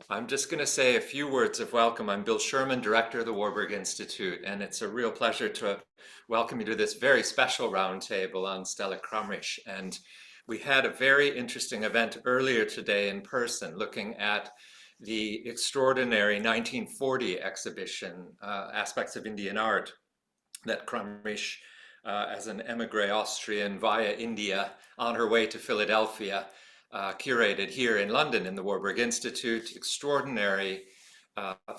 I'm just going to say a few words of welcome. I'm Bill Sherman, Director of the Warburg Institute, and it's a real pleasure to welcome you to this very special roundtable on Stella Kramrisch. And we had a very interesting event earlier today in person looking at the extraordinary 1940 exhibition, Aspects of Indian Art, that Kramrisch, as an emigre Austrian via India on her way to Philadelphia, curated here in London in the Warburg Institute. Extraordinary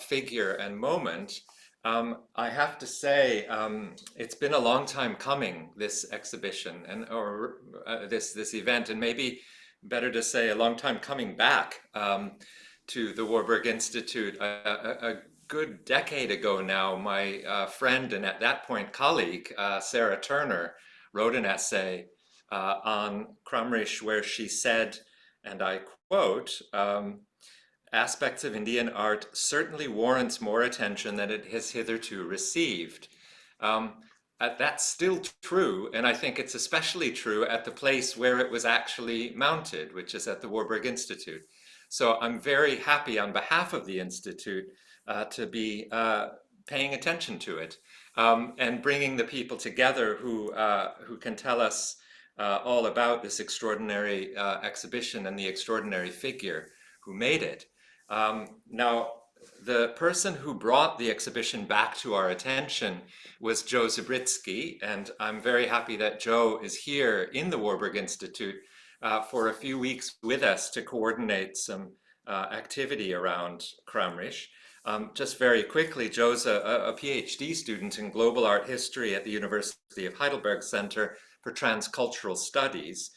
figure and moment. I have to say, it's been a long time coming, this exhibition or this event, and maybe better to say a long time coming back to the Warburg Institute. A good decade ago now, my friend and at that point colleague, Sarah Turner, wrote an essay on Kramrisch where she said, and I quote, aspects of Indian art certainly warrants more attention than it has hitherto received. That's still true, and I think it's especially true at the place where it was actually mounted, which is at the Warburg Institute. So I'm very happy on behalf of the Institute to be paying attention to it and bringing the people together who can tell us all about this extraordinary exhibition and the extraordinary figure who made it. Now, the person who brought the exhibition back to our attention was Jo Ziebritzki, and I'm very happy that Jo is here in the Warburg Institute for a few weeks with us to coordinate some activity around Kramrisch. Just very quickly, Jo's a PhD student in global art history at the University of Heidelberg Center for Transcultural Studies.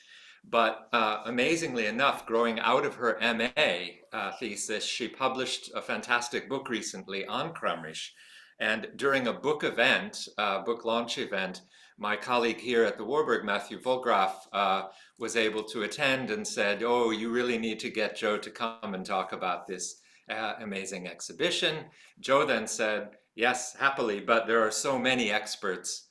But amazingly enough, growing out of her MA thesis, she published a fantastic book recently on Kramrisch. And during a book event, book launch event, my colleague here at the Warburg, Matthew Volgraf, was able to attend and said, oh, you really need to get Jo to come and talk about this amazing exhibition. Jo then said, yes, happily, but there are so many experts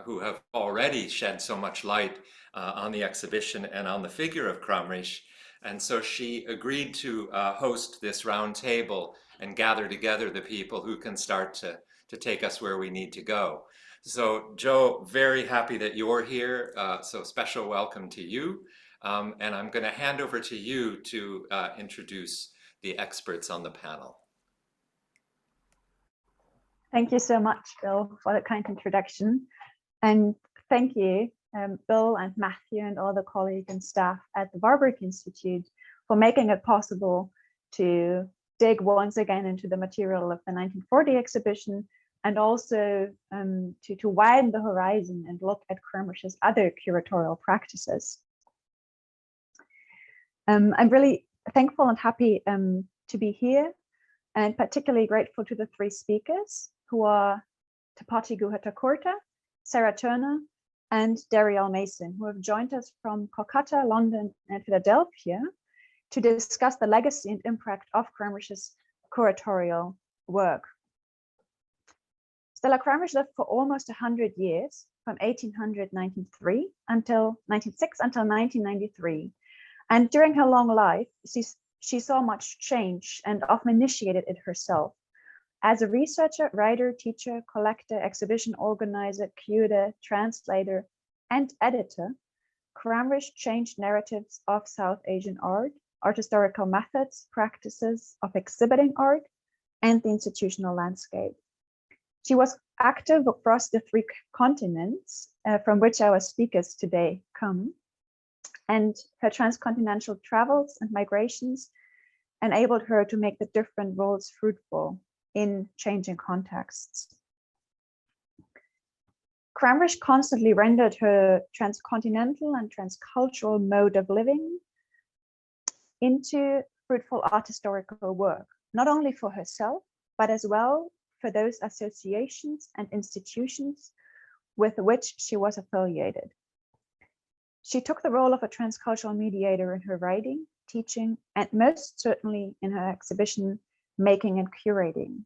who have already shed so much light on the exhibition and on the figure of Kramrisch. And so she agreed to host this round table and gather together the people who can start to take us where we need to go. So Jo, very happy that you're here. So special welcome to you. And I'm going to hand over to you to introduce the experts on the panel. Thank you so much, Bill, for the kind introduction. And thank you, Bill and Matthew and all the colleagues and staff at the Warburg Institute for making it possible to dig once again into the material of the 1940 exhibition and also to widen the horizon and look at Kramrisch's other curatorial practices. I'm really thankful and happy to be here, and particularly grateful to the three speakers who are Tapati, Guha, Thakurta, Sarah Turner, and Darielle Mason, who have joined us from Kolkata, London, and Philadelphia to discuss the legacy and impact of Kramrisch's curatorial work. Stella Kramrisch lived for almost 100 years, from 1893 until 1993. And during her long life, she saw much change and often initiated it herself. As a researcher, writer, teacher, collector, exhibition organizer, curator, translator, and editor, Kramrisch changed narratives of South Asian art, art historical methods, practices of exhibiting art, and the institutional landscape. She was active across the three continents from which our speakers today come, and her transcontinental travels and migrations enabled her to make the different roles fruitful in changing contexts. Kramrisch constantly rendered her transcontinental and transcultural mode of living into fruitful art historical work, not only for herself, but as well for those associations and institutions with which she was affiliated. She took the role of a transcultural mediator in her writing, teaching, and most certainly in her exhibition making and curating.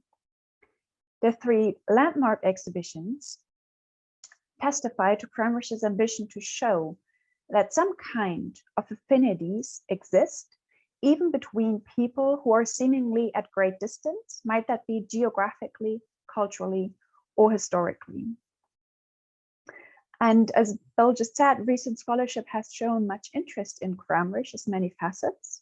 The three landmark exhibitions testify to Kramrisch's ambition to show that some kind of affinities exist even between people who are seemingly at great distance, might that be geographically, culturally, or historically. And as Bill just said, recent scholarship has shown much interest in Kramrisch's many facets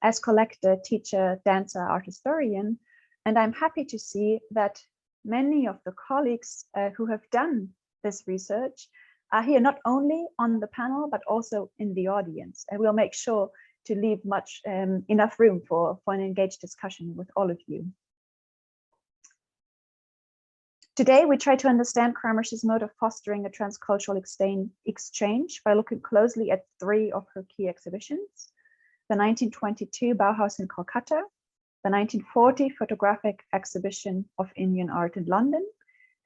as collector, teacher, dancer, art historian. And I'm happy to see that many of the colleagues who have done this research are here not only on the panel, but also in the audience. And we'll make sure to leave enough room for an engaged discussion with all of you. Today, we try to understand Kramrisch's mode of fostering a transcultural exchange by looking closely at 3 of her key exhibitions: the 1922 Bauhaus in Kolkata, the 1940 Photographic Exhibition of Indian Art in London,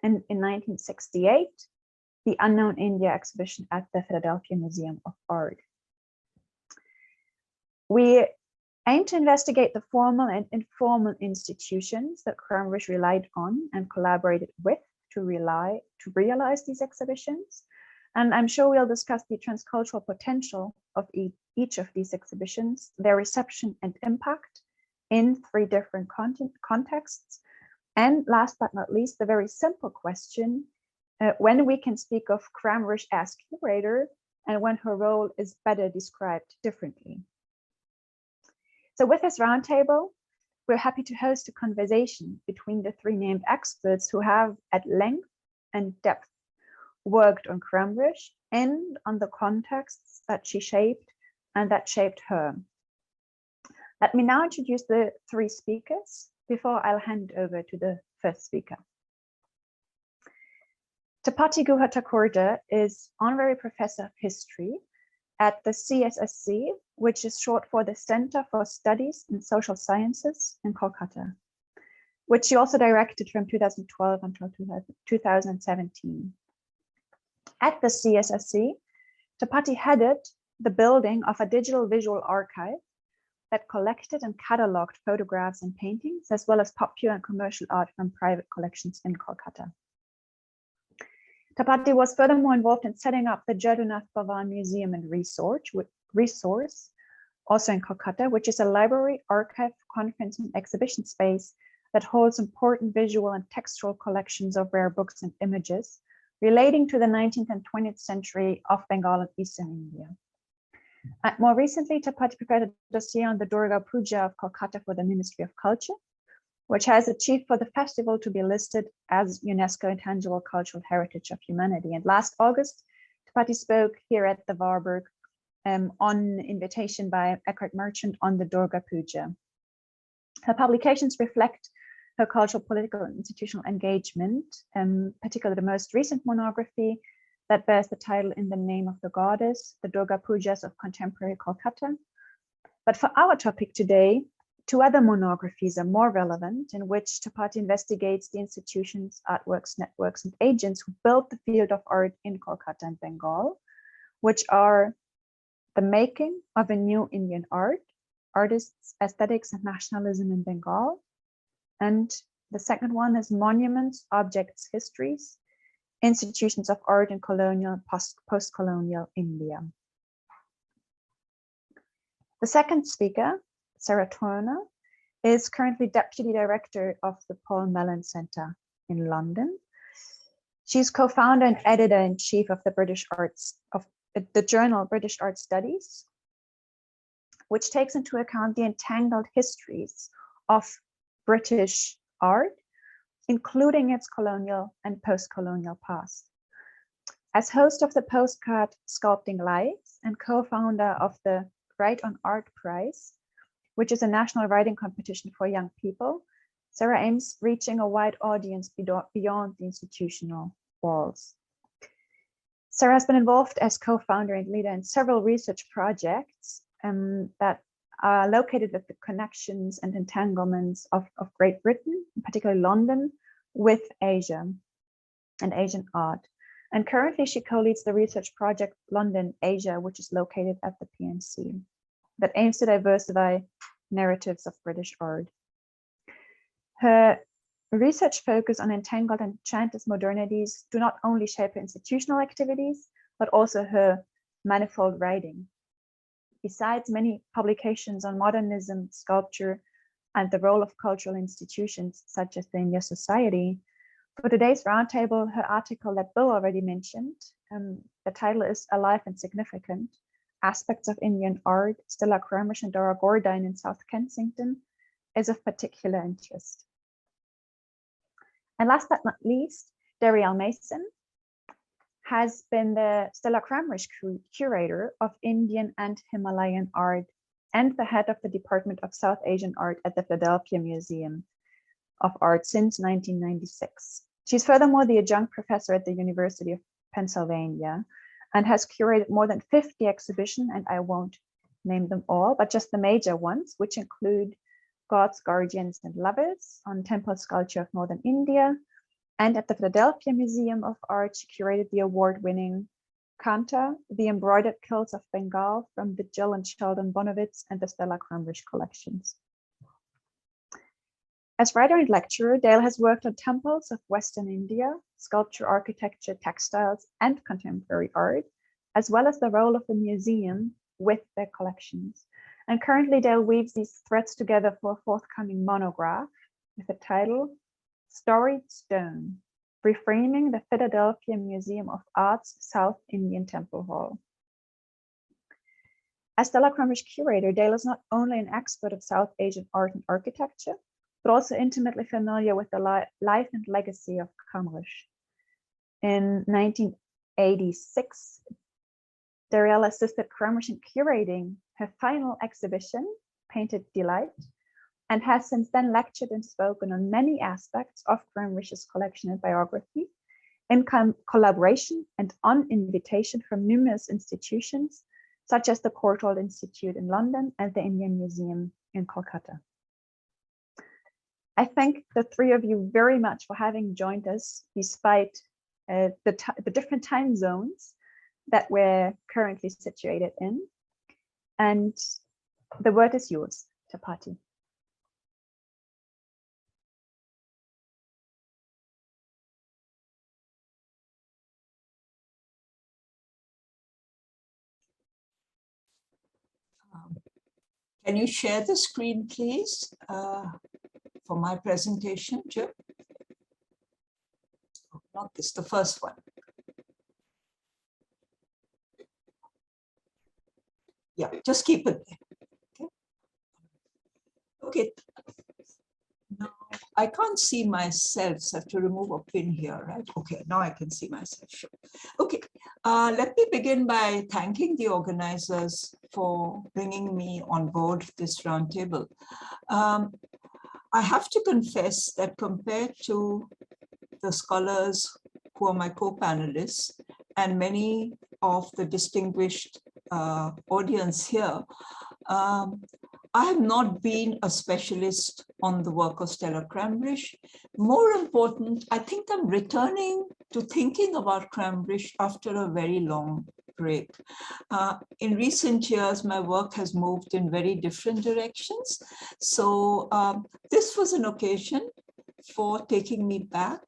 and in 1968, the Unknown India exhibition at the Philadelphia Museum of Art. We aim to investigate the formal and informal institutions that Kramrisch relied on and collaborated with to realize these exhibitions. And I'm sure we'll discuss the transcultural potential of each of these exhibitions, their reception and impact in 3 different contexts. And last but not least, the very simple question, when we can speak of Kramrisch as curator and when her role is better described differently. So with this roundtable, we're happy to host a conversation between the 3 named experts who have at length and depth worked on Kramrisch and on the contexts that she shaped and that shaped her. Let me now introduce the 3 speakers before I'll hand over to the first speaker. Tapati Guha Thakurta is Honorary Professor of History at the CSSC, which is short for the Center for Studies in Social Sciences in Kolkata, which she also directed from 2012 until 2017. At the CSSC, Tapati headed the building of a digital visual archive that collected and catalogued photographs and paintings, as well as popular and commercial art from private collections in Kolkata. Tapati was furthermore involved in setting up the Jadunath Bhavan Museum and Resource, also in Calcutta, which is a library, archive, conference, and exhibition space that holds important visual and textual collections of rare books and images relating to the 19th and 20th century of Bengal and Eastern India. More recently, Tapati prepared a dossier on the Durga Puja of Kolkata for the Ministry of Culture, which has achieved for the festival to be listed as UNESCO Intangible Cultural Heritage of Humanity. And last August, Tapati spoke here at the Warburg on invitation by Eckhart Merchant on the Durga Puja. Her publications reflect her cultural, political, and institutional engagement, particularly the most recent monography that bears the title In the Name of the Goddess, the Durga Pujas of Contemporary Kolkata. But for our topic today, 2 other monographies are more relevant, in which Tapati investigates the institutions, artworks, networks, and agents who built the field of art in Kolkata and Bengal, which are The Making of a New Indian Art, Artists, Aesthetics, and Nationalism in Bengal. And the second one is Monuments, Objects, Histories, Institutions of Art in Colonial, Post-Colonial India. The second speaker, Sarah Turner, is currently Deputy Director of the Paul Mellon Centre in London. She's co-founder and editor-in-chief of the journal British Art Studies, which takes into account the entangled histories of British art, including its colonial and post-colonial past. As host of the postcard Sculpting Lives and co-founder of the Write on Art Prize, which is a national writing competition for young people, Sarah aims reaching a wide audience beyond the institutional walls. Sarah has been involved as co-founder and leader in several research projects that are located at the connections and entanglements of Great Britain, particularly London, with Asia and Asian art. And currently she co-leads the research project London Asia, which is located at the PNC, that aims to diversify narratives of British art. Her research focus on entangled and enchanted modernities do not only shape her institutional activities, but also her manifold writing. besides many publications on modernism, sculpture, and the role of cultural institutions such as the India Society, for today's roundtable, her article that Bill already mentioned, the title is Alive and Significant, Aspects of Indian Art, Stella Kramrisch and Dora Gordine in South Kensington, is of particular interest. And last but not least, Darielle Mason has been the Stella Kramrisch Curator of Indian and Himalayan Art and the head of the Department of South Asian Art at the Philadelphia Museum of Art since 1996. She's furthermore the adjunct professor at the University of Pennsylvania and has curated more than 50 exhibitions, and I won't name them all, but just the major ones, which include Gods, Guardians, and Lovers on temple sculpture of Northern India. And at the Philadelphia Museum of Art, she curated the award-winning Kanta, the embroidered kilts of Bengal from the Jill and Sheldon Bonowitz and the Stella Kramrisch collections. As writer and lecturer, Dale has worked on temples of Western India, sculpture, architecture, textiles, and contemporary art, as well as the role of the museum with their collections. And currently, Dale weaves these threads together for a forthcoming monograph with the title Storied Stone, Reframing the Philadelphia Museum of Art's South Indian Temple Hall. As Stella Kramrisch curator, Dale is not only an expert of South Asian art and architecture, but also intimately familiar with the life and legacy of Kramrisch. In 1986, Darielle assisted Kramrisch in curating her final exhibition, Painted Delight, and has since then lectured and spoken on many aspects of Kramrisch's collection and biography in collaboration and on invitation from numerous institutions, such as the Courtauld Institute in London and the Indian Museum in Kolkata. I thank the three of you very much for having joined us despite the different time zones that we're currently situated in. And the word is yours, Tapati. Can you share the screen, please, for my presentation, Jo? Oh, not this, the first one. Yeah, just keep it there. Okay. Now, I can't see myself, so I have to remove a pin here, right? Okay, now I can see myself, sure. Okay, let me begin by thanking the organizers for bringing me on board this roundtable. I have to confess that compared to the scholars who are my co-panelists and many of the distinguished audience here, I have not been a specialist on the work of Stella Kramrisch. More important, I think I'm returning to thinking about Kramrisch after a very long break. In recent years, my work has moved in very different directions. So this was an occasion for taking me back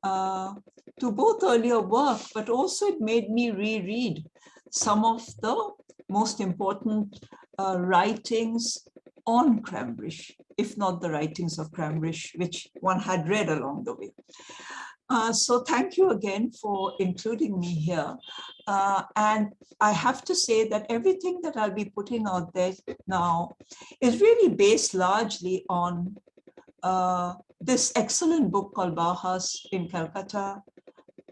to both earlier work, but also it made me reread some of the most important writings on Kramrisch, if not the writings of Kramrisch, which one had read along the way. So thank you again for including me here. And I have to say that everything that I'll be putting out there now is really based largely on this excellent book called Bauhaus in Calcutta,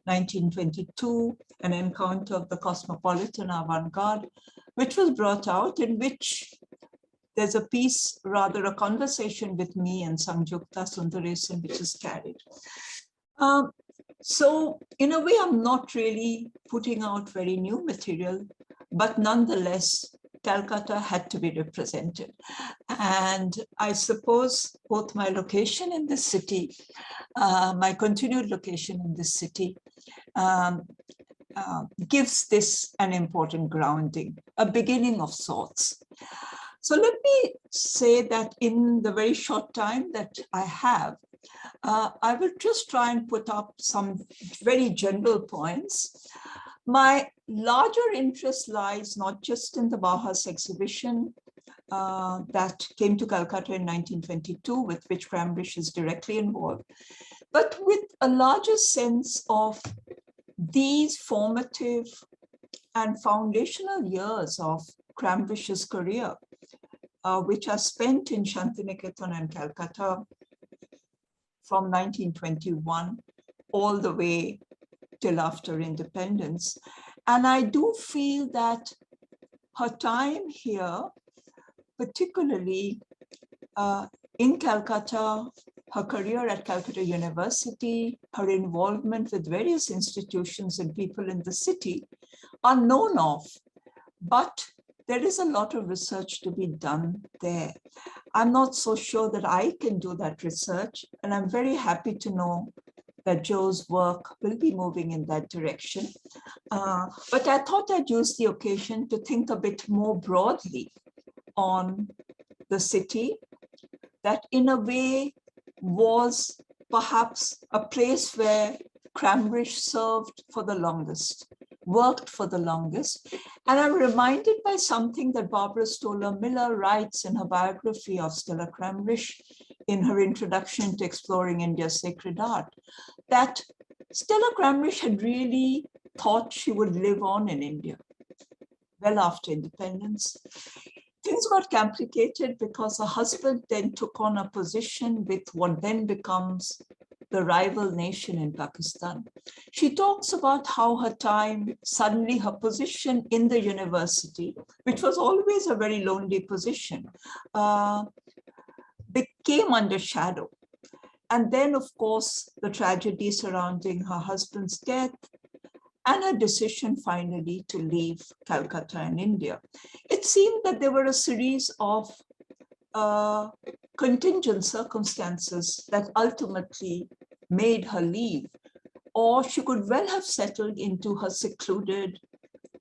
1922, An Encounter of the Cosmopolitan Avant-Garde, which was brought out, in which there's a piece, rather a conversation with me and Sangjukta Sundaresan, which is carried. So in a way, I'm not really putting out very new material, but nonetheless, Calcutta had to be represented. And I suppose both my location in this city, my continued location in this city, gives this an important grounding, a beginning of sorts. So let me say that in the very short time that I have, I will just try and put up some very general points. My larger interest lies not just in the Bauhaus exhibition that came to Calcutta in 1922, with which Kramrisch is directly involved, but with a larger sense of these formative and foundational years of Kramrisch's career, which are spent in Shantiniketan and Calcutta from 1921 all the way till after independence. And I do feel that her time here, particularly in Calcutta, her career at Calcutta University, her involvement with various institutions and people in the city are known of, but there is a lot of research to be done there. I'm not so sure that I can do that research, and I'm very happy to know that Jo's work will be moving in that direction. But I thought I'd use the occasion to think a bit more broadly on the city that in a way was perhaps a place where Kramrisch served for the longest, worked for the longest. And I'm reminded by something that Barbara Stoller-Miller writes in her biography of Stella Kramrisch in her introduction to Exploring India's Sacred Art, that Stella Kramrisch had really thought she would live on in India well after independence. Things got complicated because her husband then took on a position with what then becomes the rival nation in Pakistan. She talks about how her time, suddenly her position in the university, which was always a very lonely position, became under shadow. And then, of course, the tragedy surrounding her husband's death and her decision finally to leave Calcutta in India. It seemed that there were a series of contingent circumstances that ultimately made her leave, or she could well have settled into her secluded,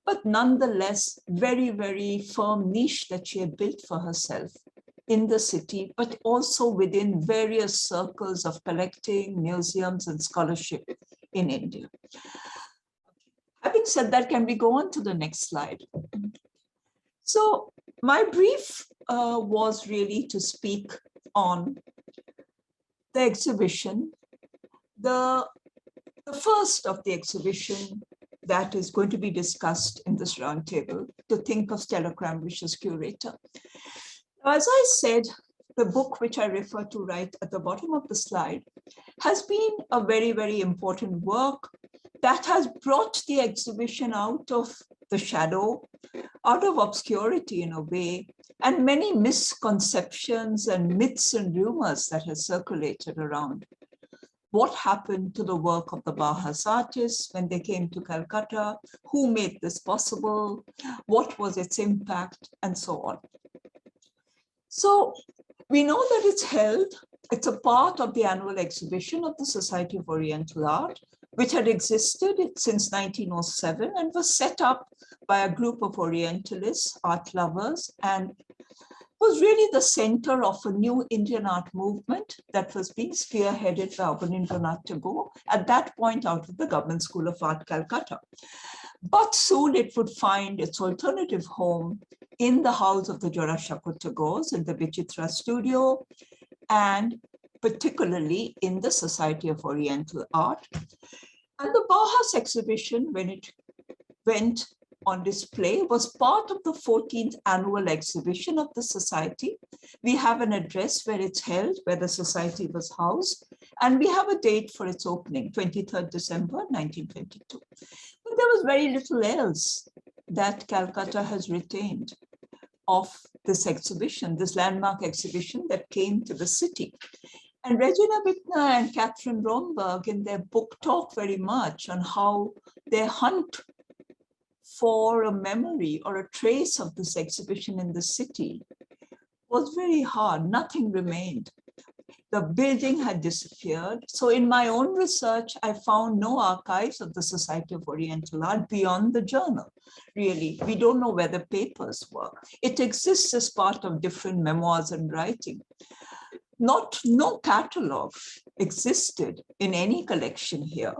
but nonetheless very, very firm niche that she had built for herself in the city, but also within various circles of collecting, museums, and scholarship in India. Having said that, can we go on to the next slide? So my brief was really to speak on the exhibition, the first of the exhibition that is going to be discussed in this roundtable, to think of Stella Kramrisch as curator. As I said, the book which I refer to right at the bottom of the slide has been a very, very important work that has brought the exhibition out of the shadow, out of obscurity in a way, and many misconceptions and myths and rumors that have circulated around. What happened to the work of the Bauhaus artists when they came to Calcutta? Who made this possible? What was its impact? And so on. So we know that it's a part of the annual exhibition of the Society of Oriental Art, which had existed since 1907 and was set up by a group of Orientalists, art lovers, and was really the center of a new Indian art movement that was being spearheaded by Abanindranath Tagore, at that point out of the Government School of Art, Calcutta. But soon it would find its alternative home in the house of the Jora Shakur Tagores in the Vichitra studio, and particularly in the Society of Oriental Art. And the Bauhaus exhibition, when it went on display, was part of the 14th annual exhibition of the Society. We have an address where it's held, where the Society was housed, and we have a date for its opening, 23rd December, 1922. But there was very little else that Calcutta has retained of this exhibition, this landmark exhibition that came to the city. And Regina Bittner and Catherine Romberg in their book talk very much on how their hunt for a memory or a trace of this exhibition in the city was very hard. Nothing remained. The building had disappeared. So in my own research, I found no archives of the Society of Oriental Art beyond the journal, really. We don't know where the papers were. It exists as part of different memoirs and writing. No catalog existed in any collection here.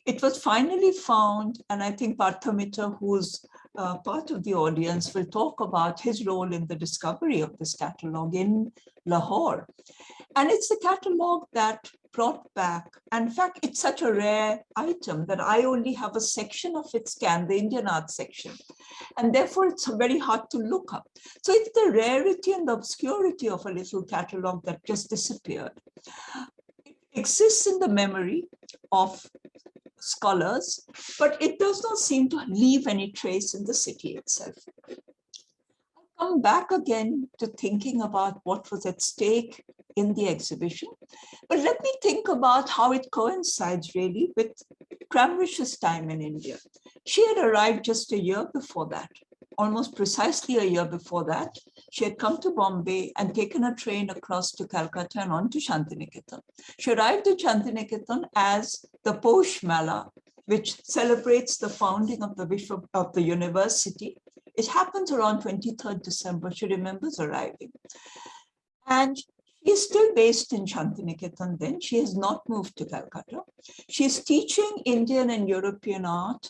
It was finally found, and I think Parthamita, who's part of the audience, will talk about his role in the discovery of this catalog in Lahore. And it's the catalog that brought back, and in fact, it's such a rare item that I only have a section of it scanned, the Indian art section. And therefore, it's very hard to look up. So it's the rarity and the obscurity of a little catalog that just disappeared. It exists in the memory of scholars, but it does not seem to leave any trace in the city itself. I come back again to thinking about what was at stake in the exhibition, but let me think about how it coincides really with Kramrisch's time in India. She had arrived just a year before that, almost precisely a year before that. She had come to Bombay and taken a train across to Calcutta and on to Shantiniketan. She arrived at Shantiniketan as the Posh Mela, which celebrates the founding of the university. It happens around 23rd December. She remembers arriving. And she is still based in Shantiniketan then. She has not moved to Calcutta. She is teaching Indian and European art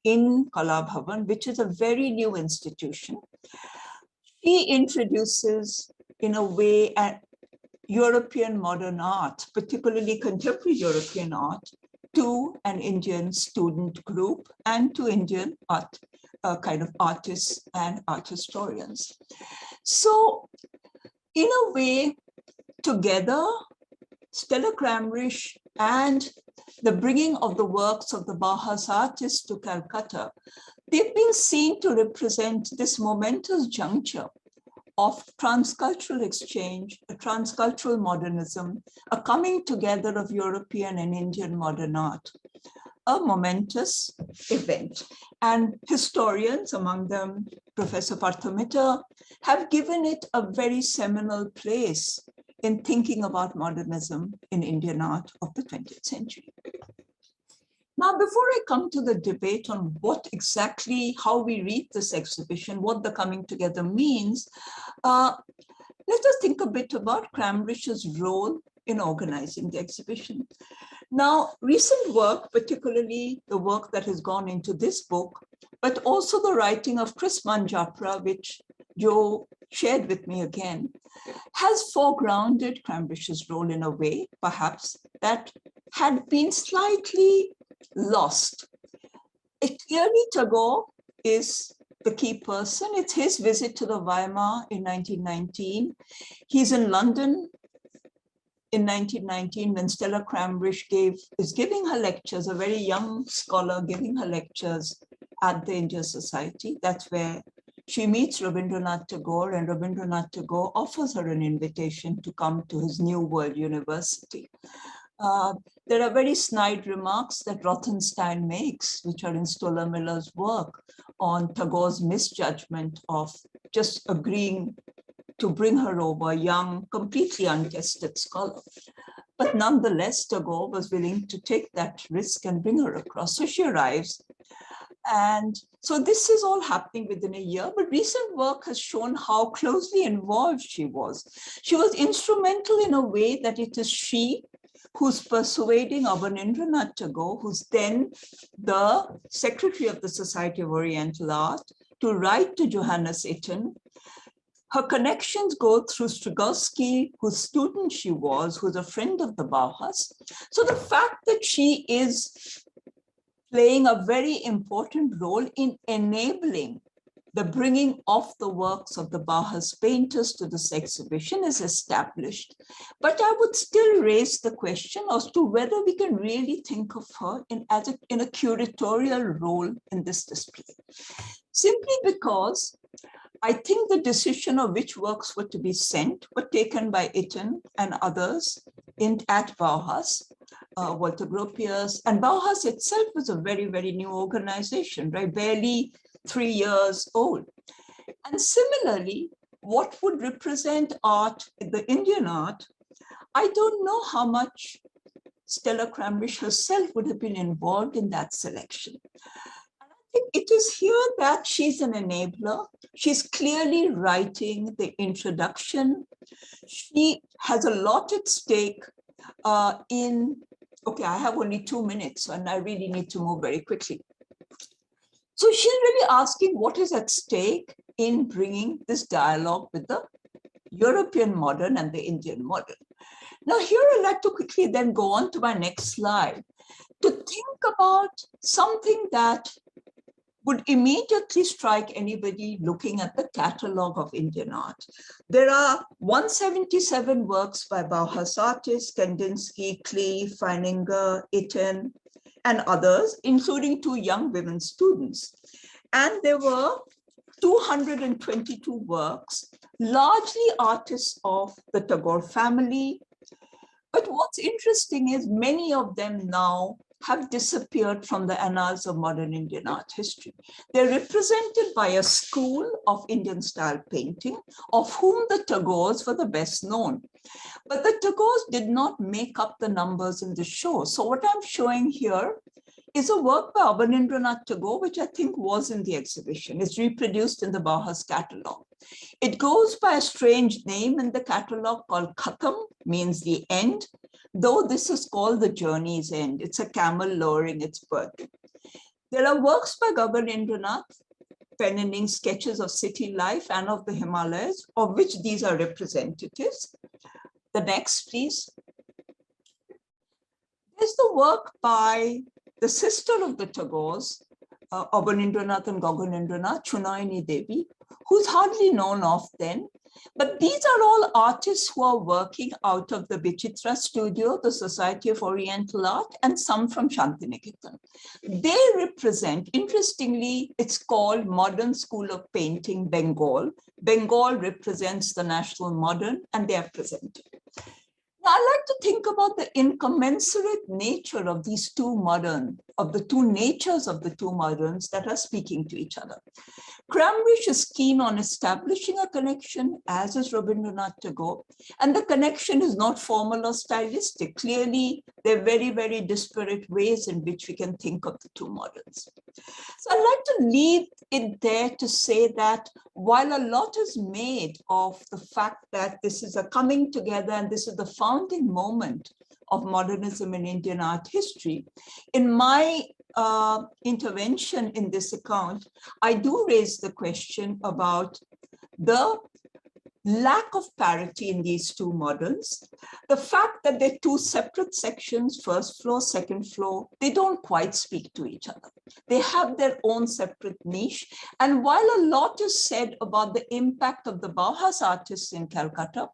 in Kala Bhavan, which is a very new institution. She introduces, in a way, European modern art, particularly contemporary European art, to an Indian student group and to Indian art, kind of artists and art historians. So, in a way, together, Stella Kramrisch and the bringing of the works of the Bauhaus artists to Calcutta, they've been seen to represent this momentous juncture of transcultural exchange, a transcultural modernism, a coming together of European and Indian modern art, a momentous event. And historians, among them Professor Parthamita, have given it a very seminal place in thinking about modernism in Indian art of the 20th century. Now, before I come to the debate on what exactly, how we read this exhibition, what the coming together means, let us think a bit about Kramrisch's role in organizing the exhibition. Now, recent work, particularly the work that has gone into this book, but also the writing of Chris Manjapra, which Jo shared with me again, has foregrounded Kramrisch's role in a way, perhaps, that had been slightly lost. Clearly, Tagore is the key person. It's his visit to the Weimar in 1919. He's in London in 1919 when Stella Kramrisch is giving her lectures, a very young scholar giving her lectures at the India Society. That's where she meets Rabindranath Tagore, and Rabindranath Tagore offers her an invitation to come to his New World University. There are very snide remarks that Rothenstein makes, which are in Stoller Miller's work, on Tagore's misjudgment of just agreeing to bring her over, a young, completely untested scholar. But nonetheless, Tagore was willing to take that risk and bring her across. So she arrives. And so this is all happening within a year, but recent work has shown how closely involved she was. She was instrumental in a way that it is she who's persuading Abanindranath Tagore, who's then the secretary of the Society of Oriental Art, to write to Johannes Itten. Her connections go through Strigowski, whose student she was, who's a friend of the Bauhaus. So the fact that she is playing a very important role in enabling the bringing of the works of the Bauhaus painters to this exhibition is established. But I would still raise the question as to whether we can really think of her in a curatorial role in this display. Simply because I think the decision of which works were to be sent were taken by Itten and others at Bauhaus, Walter Gropius, and Bauhaus itself was a very, very new organization, right? Barely 3 years old. And similarly, what would represent art, the Indian art, I don't know how much Stella Kramrisch herself would have been involved in that selection. And I think it is here that she's an enabler. She's clearly writing the introduction. She has a lot at stake in Okay, I have only 2 minutes and I really need to move very quickly. So she's really asking what is at stake in bringing this dialogue with the European modern and the Indian modern. Now here I'd like to quickly then go on to my next slide to think about something that would immediately strike anybody looking at the catalogue of Indian art. There are 177 works by Bauhaus artists, Kandinsky, Klee, Feininger, Itten, and others, including 2 young women students. And there were 222 works, largely artists of the Tagore family. But what's interesting is many of them now have disappeared from the annals of modern Indian art history. They're represented by a school of Indian style painting, of whom the Tagores were the best known. But the Tagores did not make up the numbers in the show. So what I'm showing here is a work by Abanindranath Tagore, which I think was in the exhibition. It's reproduced in the Bauhaus catalogue. It goes by a strange name in the catalogue called Khatam, means the end, though this is called the journey's end. It's a camel lowering its burden. There are works by Abanindranath penning sketches of city life and of the Himalayas, of which these are representatives. The next, please. There's the work by the sister of the Tagores, Abanindranath and Gaganendranath, Chunayani Devi, who's hardly known of then. But these are all artists who are working out of the Vichitra studio, the Society of Oriental Art, and some from Shantiniketan. They represent, interestingly, it's called Modern School of Painting, Bengal. Bengal represents the national modern, and they are presented. Now, I like to think about the incommensurate nature of these two modern, of the two natures of the two moderns that are speaking to each other. Kramrisch is keen on establishing a connection, as is Rabindranath Tagore, and the connection is not formal or stylistic. Clearly, there are very, very disparate ways in which we can think of the two moderns. So I'd like to leave it there to say that while a lot is made of the fact that this is a coming together and this is the founding moment of modernism in Indian art history, in my intervention in this account, I do raise the question about the lack of parity in these two moderns, the fact that they're two separate sections, first floor, second floor, they don't quite speak to each other. They have their own separate niche. And while a lot is said about the impact of the Bauhaus artists in Calcutta,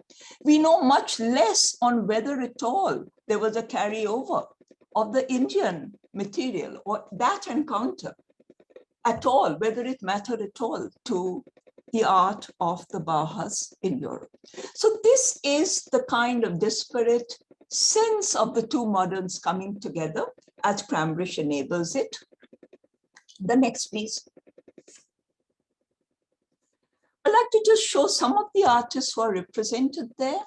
we know much less on whether at all there was a carryover of the Indian material or that encounter at all, whether it mattered at all to the art of the Bauhaus in Europe. So this is the kind of disparate sense of the two moderns coming together as Kramrisch enables it. The next, please. I'd like to just show some of the artists who are represented there.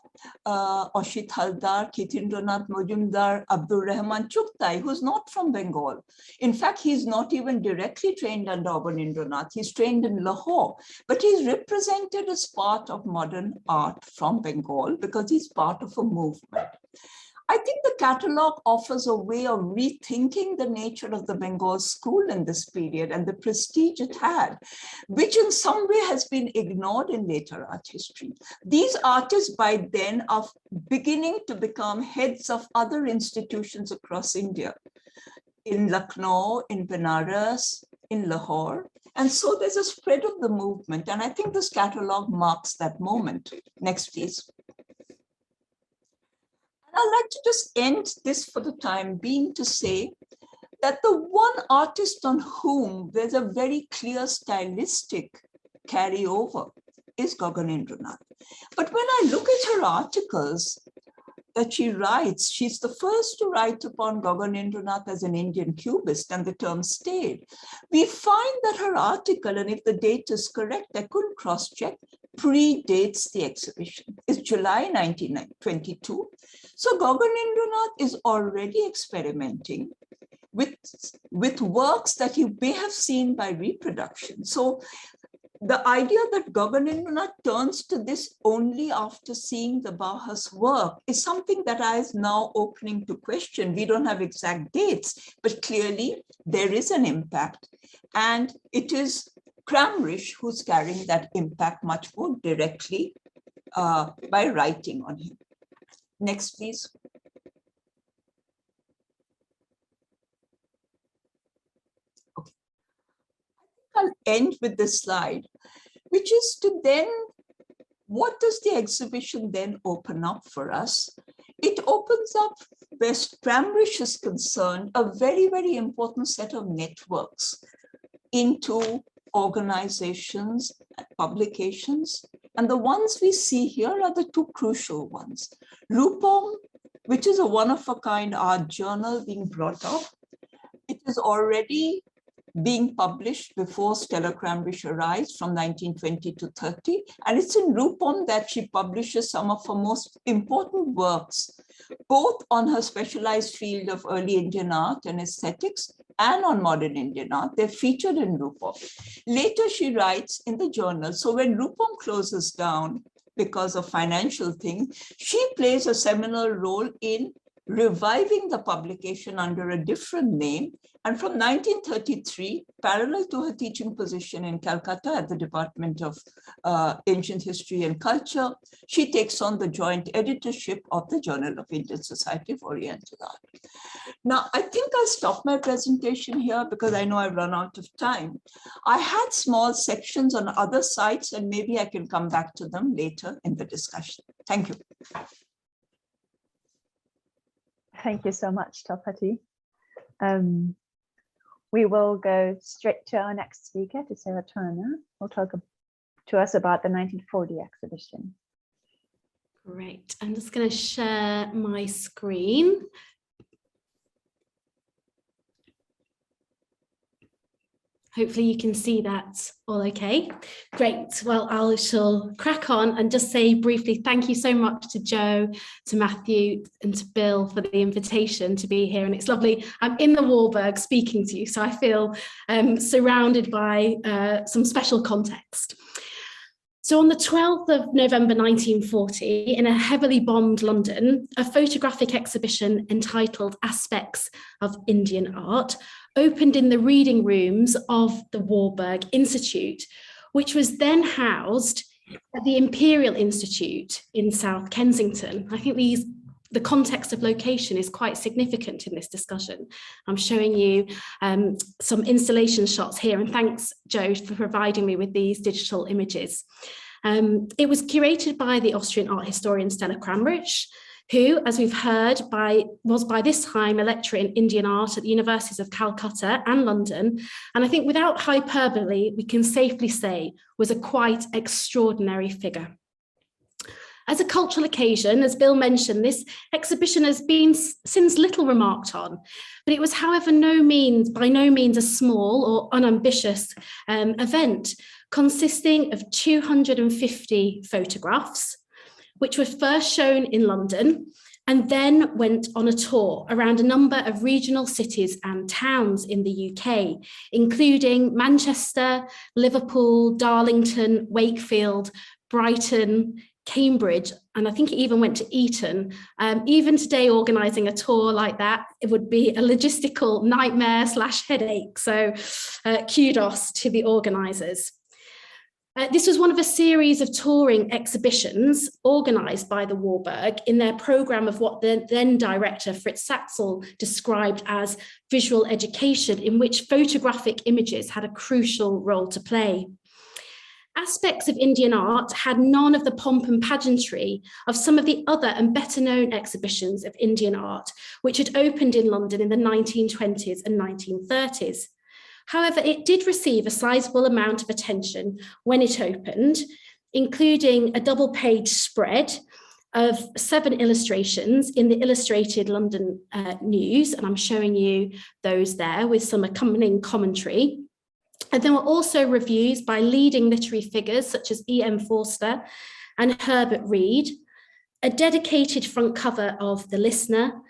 Ashit Haldar, Ketindranath Majumdar, Abdul Rahman Chugtai, who's not from Bengal. In fact, he's not even directly trained under Abanindranath. He's trained in Lahore, but he's represented as part of modern art from Bengal because he's part of a movement. I think the catalogue offers a way of rethinking the nature of the Bengal school in this period and the prestige it had, which in some way has been ignored in later art history. These artists by then are beginning to become heads of other institutions across India, in Lucknow, in Benares, in Lahore. And so there's a spread of the movement. And I think this catalogue marks that moment. Next, please. I'd like to just end this for the time being to say that the one artist on whom there's a very clear stylistic carryover is Gaganendranath. But when I look at her articles that she writes, she's the first to write upon Gaganendranath as an Indian cubist, and the term stayed. We find that her article, and if the date is correct, I couldn't cross-check, predates the exhibition. It's July 1922. So Gaganendranath is already experimenting with works that you may have seen by reproduction. So the idea that Gaganindra turns to this only after seeing the Bauhaus work is something that is now opening to question. We don't have exact dates, but clearly there is an impact. And it is Kramrisch who's carrying that impact much more directly by writing on him. Next, please. Okay. I'll end with this slide, which is to then, what does the exhibition then open up for us? It opens up, where Kramrisch is concerned, a very, very important set of networks into organizations, publications. And the ones we see here are the two crucial ones. Rupam, which is a one-of-a-kind art journal being brought up. It is already being published before Stella Kramrisch arrives from 1920 to 30. And it's in Rupam that she publishes some of her most important works, both on her specialized field of early Indian art and aesthetics and on modern Indian art. They're featured in Rupam. Later, she writes in the journal. So when Rupam closes down because of financial things, she plays a seminal role in reviving the publication under a different name. And from 1933, parallel to her teaching position in Calcutta at the Department of Ancient History and Culture, she takes on the joint editorship of the Journal of Indian Society of Oriental Art. Now, I think I'll stop my presentation here because I know I've run out of time. I had small sections on other sites, and maybe I can come back to them later in the discussion. Thank you. Thank you so much, Tapati. We will go straight to our next speaker, to Sarah Turner, who'll talk to us about the 1940 exhibition. Great. I'm just going to share my screen. Hopefully you can see that all okay. Great. Well, I shall crack on and just say briefly, thank you so much to Jo, to Matthew and to Bill for the invitation to be here. And it's lovely. I'm in the Warburg speaking to you, so I feel surrounded by some special context. So on the 12th of November 1940, in a heavily bombed London, a photographic exhibition entitled Aspects of Indian Art opened in the reading rooms of the Warburg Institute, which was then housed at the Imperial Institute in South Kensington. I think the context of location is quite significant in this discussion. I'm showing you some installation shots here, and thanks, Jo, for providing me with these digital images. It was curated by the Austrian art historian Stella Kramrisch, who, as we've heard, was by this time a lecturer in Indian art at the universities of Calcutta and London, and I think without hyperbole, we can safely say was a quite extraordinary figure. As a cultural occasion, as Bill mentioned, this exhibition has been since little remarked on, but it was, however, by no means a small or unambitious event, consisting of 250 photographs, which were first shown in London and then went on a tour around a number of regional cities and towns in the UK, including Manchester, Liverpool, Darlington, Wakefield, Brighton, Cambridge, and I think it even went to Eton. Even today, organising a tour like that, it would be a logistical nightmare / headache. So kudos to the organisers. This was one of a series of touring exhibitions organised by the Warburg in their programme of what the then director Fritz Saxel described as visual education, in which photographic images had a crucial role to play. Aspects of Indian art had none of the pomp and pageantry of some of the other and better known exhibitions of Indian art, which had opened in London in the 1920s and 1930s. However, it did receive a sizable amount of attention when it opened, including a double-page spread of 7 illustrations in the Illustrated London News, and I'm showing you those there with some accompanying commentary. And there were also reviews by leading literary figures such as E.M. Forster and Herbert Reed, a dedicated front cover of The Listener,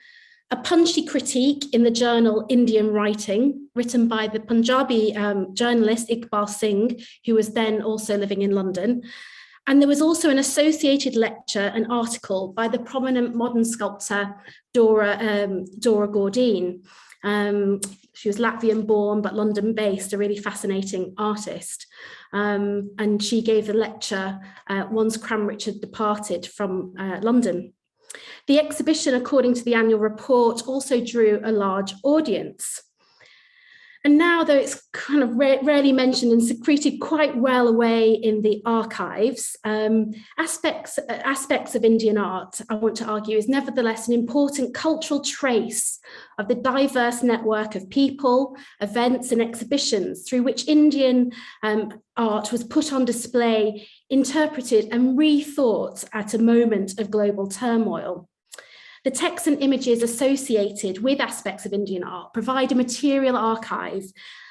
a punchy critique in the journal Indian Writing, written by the Punjabi journalist Iqbal Singh, who was then also living in London. And there was also an associated lecture and article by the prominent modern sculptor Dora Gordine. She was Latvian born, but London based, a really fascinating artist. And she gave the lecture once Kramrisch had departed from London. The exhibition, according to the annual report, also drew a large audience. And now, though it's kind of rarely mentioned and secreted quite well away in the archives, aspects of Indian art, I want to argue, is nevertheless an important cultural trace of the diverse network of people, events and exhibitions through which Indian art was put on display, interpreted and rethought at a moment of global turmoil. The texts and images associated with aspects of Indian art provide a material archive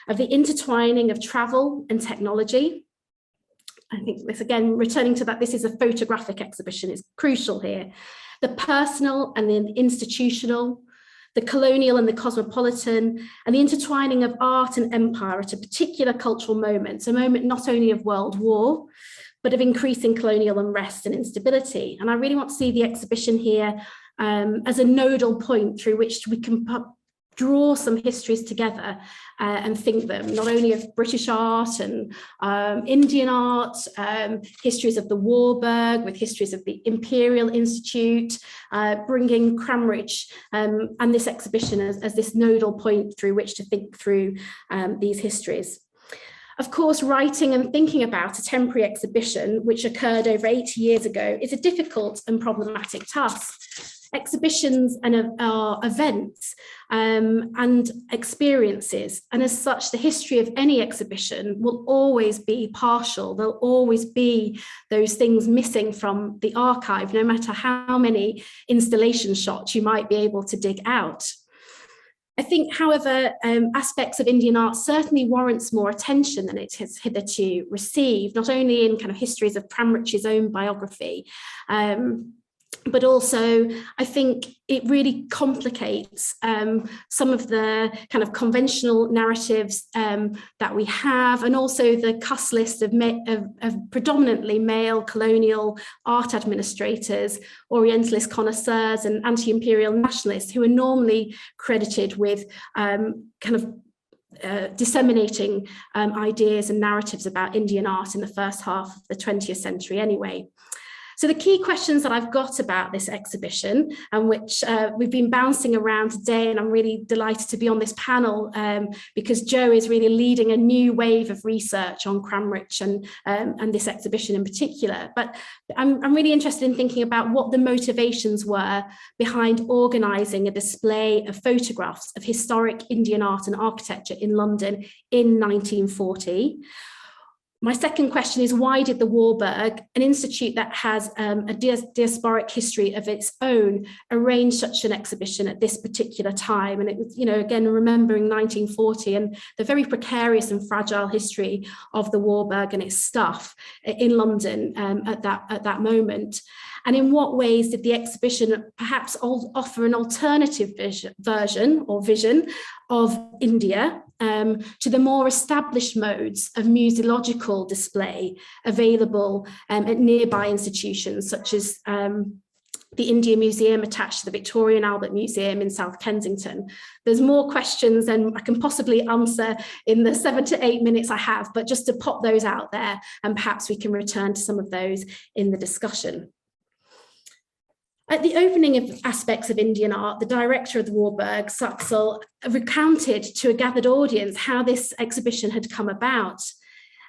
of the intertwining of travel and technology. I think this, again, returning to that, this is a photographic exhibition, is crucial here. The personal and the institutional, the colonial and the cosmopolitan, and the intertwining of art and empire at a particular cultural moment, a moment not only of world war, but of increasing colonial unrest and instability. And I really want to see the exhibition here as a nodal point through which we can draw some histories together and think them, not only of British art and Indian art, histories of the Warburg, with histories of the Imperial Institute, bringing Kramrisch and this exhibition as this nodal point through which to think through these histories. Of course, writing and thinking about a temporary exhibition, which occurred over 80 years ago, is a difficult and problematic task. Exhibitions are events and experiences, and as such, the history of any exhibition will always be partial. There'll always be those things missing from the archive, no matter how many installation shots you might be able to dig out. I think, however, aspects of Indian art certainly warrants more attention than it has hitherto received, not only in kind of histories of Kramrisch's own biography, but also I think it really complicates some of the kind of conventional narratives that we have, and also the cuss list of predominantly male colonial art administrators, Orientalist connoisseurs and anti-imperial nationalists who are normally credited with disseminating ideas and narratives about Indian art in the first half of the 20th century anyway. So the key questions that I've got about this exhibition, and which we've been bouncing around today, and I'm really delighted to be on this panel because Jo is really leading a new wave of research on Kramrisch and this exhibition in particular. But I'm really interested in thinking about what the motivations were behind organising a display of photographs of historic Indian art and architecture in London in 1940. My second question is, why did the Warburg, an institute that has a diasporic history of its own, arrange such an exhibition at this particular time? And it was, again, remembering 1940 and the very precarious and fragile history of the Warburg and its stuff in London at that moment. And in what ways did the exhibition perhaps offer an alternative vision of India to the more established modes of museological display available at nearby institutions, such as the India Museum attached to the Victoria and Albert Museum in South Kensington? There's more questions than I can possibly answer in the 7 to 8 minutes I have, but just to pop those out there, and perhaps we can return to some of those in the discussion. At the opening of aspects of Indian art, the director of the Warburg, Saxel, recounted to a gathered audience how this exhibition had come about.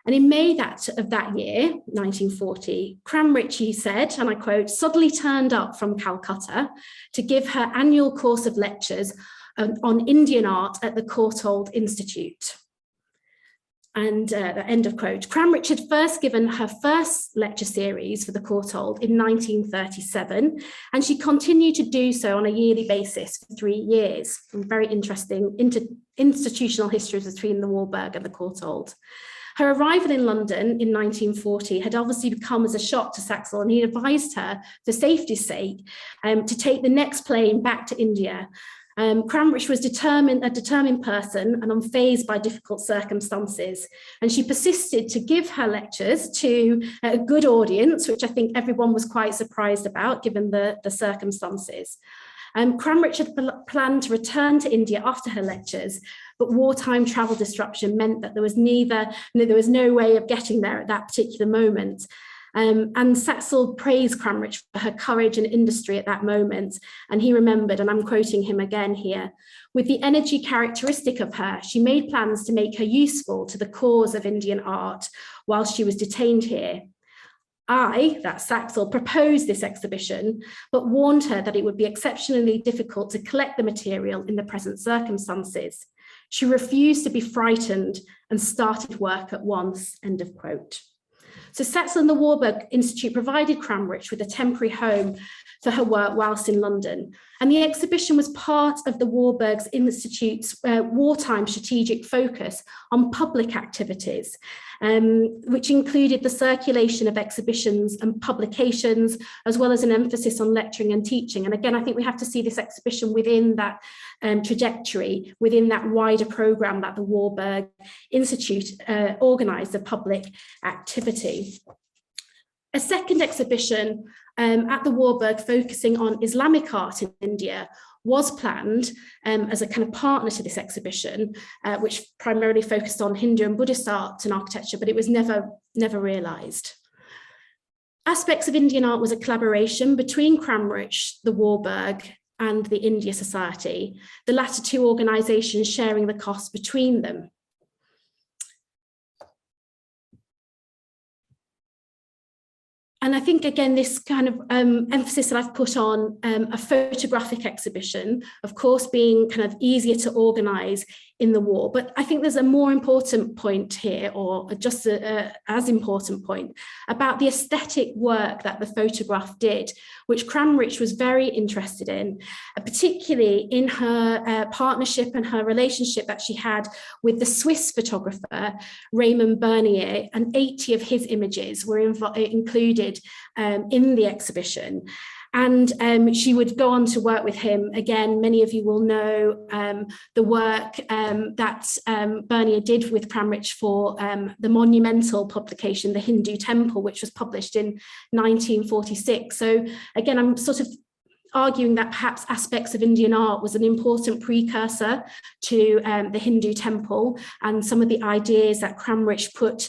And in May of that year, 1940, Kramrisch, he said, and I quote, suddenly turned up from Calcutta to give her annual course of lectures on Indian art at the Warburg Institute. And end of quote. Kramrisch had first given her first lecture series for the Courtauld in 1937, and she continued to do so on a yearly basis for 3 years. Very interesting institutional histories between the Warburg and the Courtauld. Her arrival in London in 1940 had obviously come as a shock to Saxel, and he advised her, for safety's sake, to take the next plane back to India. Kramrisch was a determined person and unfazed by difficult circumstances. And she persisted to give her lectures to a good audience, which I think everyone was quite surprised about, given the circumstances. Kramrisch had planned to return to India after her lectures, but wartime travel disruption meant that there was no way of getting there at that particular moment. And Saxel praised Kramrisch for her courage and industry at that moment. And he remembered, and I'm quoting him again here, with the energy characteristic of her, she made plans to make her useful to the cause of Indian art while she was detained here. I, that's Saxel, proposed this exhibition, but warned her that it would be exceptionally difficult to collect the material in the present circumstances. She refused to be frightened and started work at once, end of quote. So Saxel and the Warburg Institute provided Kramrisch with a temporary home for her work whilst in London. And the exhibition was part of the Warburg Institute's wartime strategic focus on public activities, which included the circulation of exhibitions and publications, as well as an emphasis on lecturing and teaching. And again, I think we have to see this exhibition within that trajectory, within that wider programme that the Warburg Institute organised of public activity. A second exhibition at the Warburg focusing on Islamic art in India was planned as a kind of partner to this exhibition, which primarily focused on Hindu and Buddhist art and architecture, but it was never realised. Aspects of Indian art was a collaboration between Kramrisch, the Warburg, and the India Society, the latter two organisations sharing the costs between them. And I think, again, this kind of emphasis that I've put on a photographic exhibition, of course, being kind of easier to organise in the war. But I think there's a more important point here, or just as important point, about the aesthetic work that the photograph did, which Kramrisch was very interested in, particularly in her partnership and her relationship that she had with the Swiss photographer, Raymond Bernier, and 80 of his images were included in the exhibition. And she would go on to work with him. Again, many of you will know the work that Bernier did with Kramrisch for the monumental publication, The Hindu Temple, which was published in 1946. So again, I'm sort of arguing that perhaps aspects of Indian art was an important precursor to the Hindu temple and some of the ideas that Kramrisch put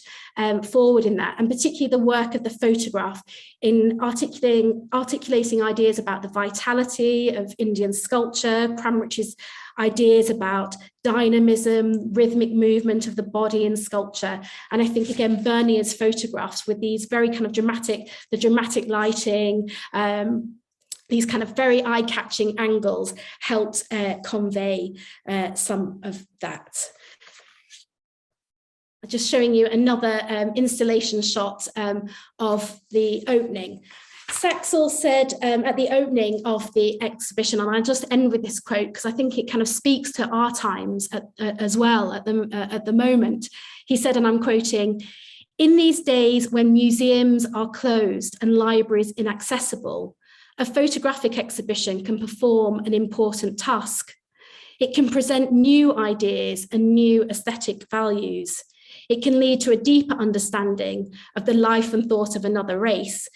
forward in that, and particularly the work of the photograph in articulating ideas about the vitality of Indian sculpture, Kramrisch's ideas about dynamism, rhythmic movement of the body in sculpture. And I think, again, Bernier's photographs with these very kind of dramatic lighting, these kind of very eye-catching angles helped convey some of that. Just showing you another installation shot of the opening. Saxel said at the opening of the exhibition, and I'll just end with this quote because I think it kind of speaks to our times as well at the moment. He said, and I'm quoting, "In these days when museums are closed and libraries inaccessible, a photographic exhibition can perform an important task. It can present new ideas and new aesthetic values. It can lead to a deeper understanding of the life and thought of another race.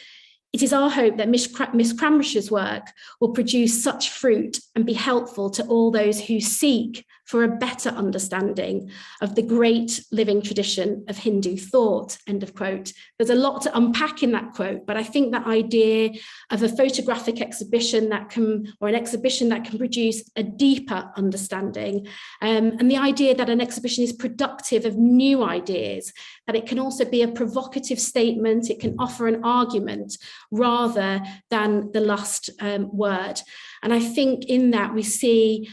It is our hope that Miss Kramrisch's work will produce such fruit and be helpful to all those who seek for a better understanding of the great living tradition of Hindu thought," end of quote. There's a lot to unpack in that quote, but I think that idea of a photographic exhibition or an exhibition that can produce a deeper understanding, and the idea that an exhibition is productive of new ideas, that it can also be a provocative statement, it can offer an argument rather than the last word. And I think in that we see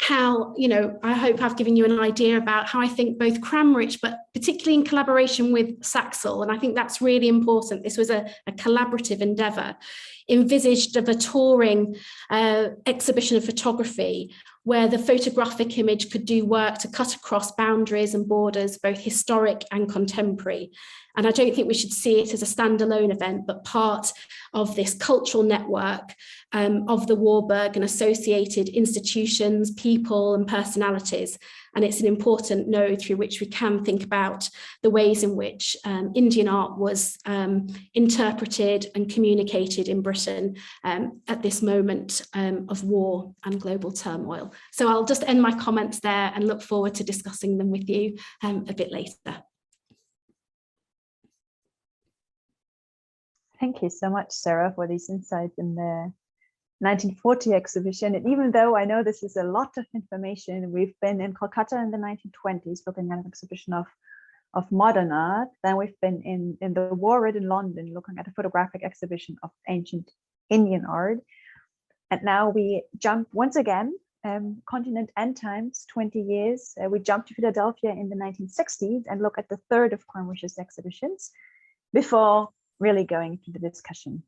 how, I hope I've given you an idea about how I think both Kramrisch, but particularly in collaboration with Saxel, and I think that's really important. This was a collaborative endeavour envisaged of a touring exhibition of photography where the photographic image could do work to cut across boundaries and borders, both historic and contemporary. And I don't think we should see it as a standalone event, but part of this cultural network of the Warburg and associated institutions, people and personalities. And it's an important node through which we can think about the ways in which Indian art was interpreted and communicated in Britain at this moment of war and global turmoil. So I'll just end my comments there and look forward to discussing them with you a bit later. Thank you so much, Sarah, for these insights in the 1940 exhibition. And even though I know this is a lot of information, we've been in Calcutta in the 1920s looking at an exhibition of modern art. Then we've been in the Warburg in London looking at a photographic exhibition of ancient Indian art. And now we jump once again, continent and times, 20 years. We jump to Philadelphia in the 1960s and look at the third of Kramrisch's exhibitions before really going into the discussion.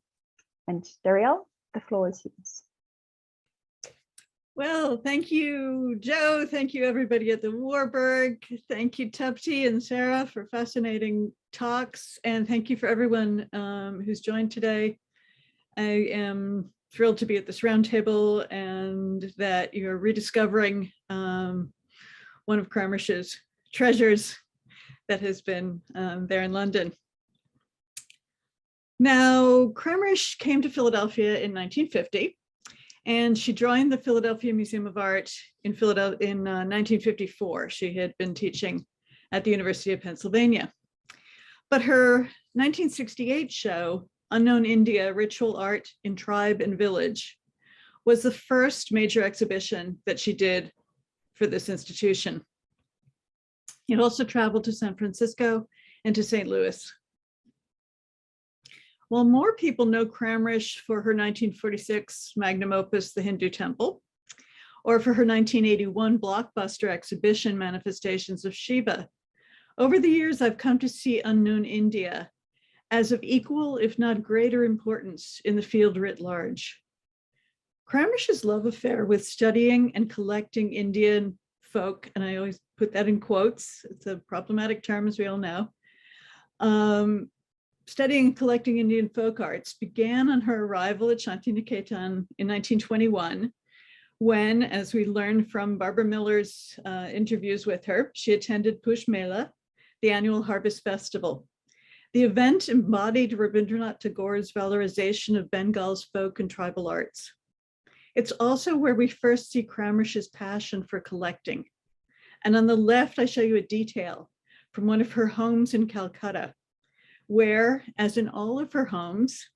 And Darielle, the floor is yours. Well, thank you, Jo. Thank you, everybody at the Warburg. Thank you, Tapati and Sarah, for fascinating talks. And thank you for everyone who's joined today. I am thrilled to be at this roundtable and that you're rediscovering one of Kramrisch's treasures that has been there in London. Now, Kramrisch came to Philadelphia in 1950, and she joined the Philadelphia Museum of Art in Philadelphia in 1954. She had been teaching at the University of Pennsylvania. But her 1968 show, Unknown India, Ritual Art in Tribe and Village, was the first major exhibition that she did for this institution. It also traveled to San Francisco and to St. Louis. While more people know Kramrisch for her 1946 magnum opus, The Hindu Temple, or for her 1981 blockbuster exhibition, Manifestations of Shiva, over the years, I've come to see Unknown India as of equal, if not greater importance in the field writ large. Kramrisch's love affair with studying and collecting Indian folk, and I always put that in quotes, it's a problematic term as we all know, studying and collecting Indian folk arts began on her arrival at Shantiniketan in 1921, when, as we learned from Barbara Miller's interviews with her, she attended Push Mela, the annual harvest festival. The event embodied Rabindranath Tagore's valorization of Bengal's folk and tribal arts. It's also where we first see Kramrisch's passion for collecting. And on the left, I show you a detail from one of her homes in Calcutta, where, as in all of her homes,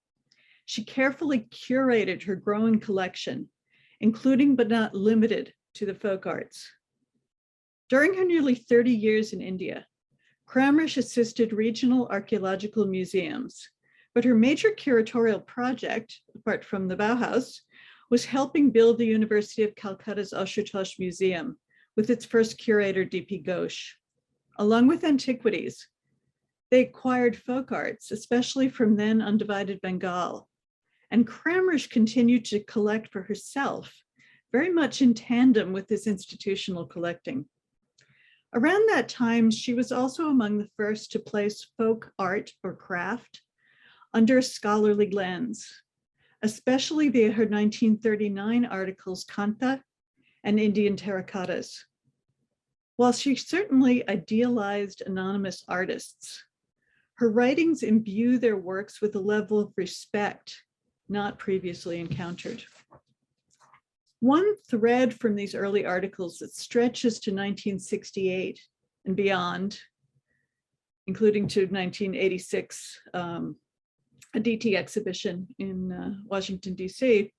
she carefully curated her growing collection, including but not limited to the folk arts. During her nearly 30 years in India, Kramrisch assisted regional archaeological museums, but her major curatorial project, apart from the Bauhaus, was helping build the University of Calcutta's Ashutosh Museum with its first curator, D.P. Ghosh. Along with antiquities, they acquired folk arts, especially from then undivided Bengal. And Kramrisch continued to collect for herself, very much in tandem with this institutional collecting. Around that time, she was also among the first to place folk art or craft under a scholarly lens, especially her 1939 articles, Kanta and Indian Terracottas. While she certainly idealized anonymous artists, her writings imbue their works with a level of respect not previously encountered. One thread from these early articles that stretches to 1968 and beyond, including to 1986, a DT exhibition in Washington, D.C.,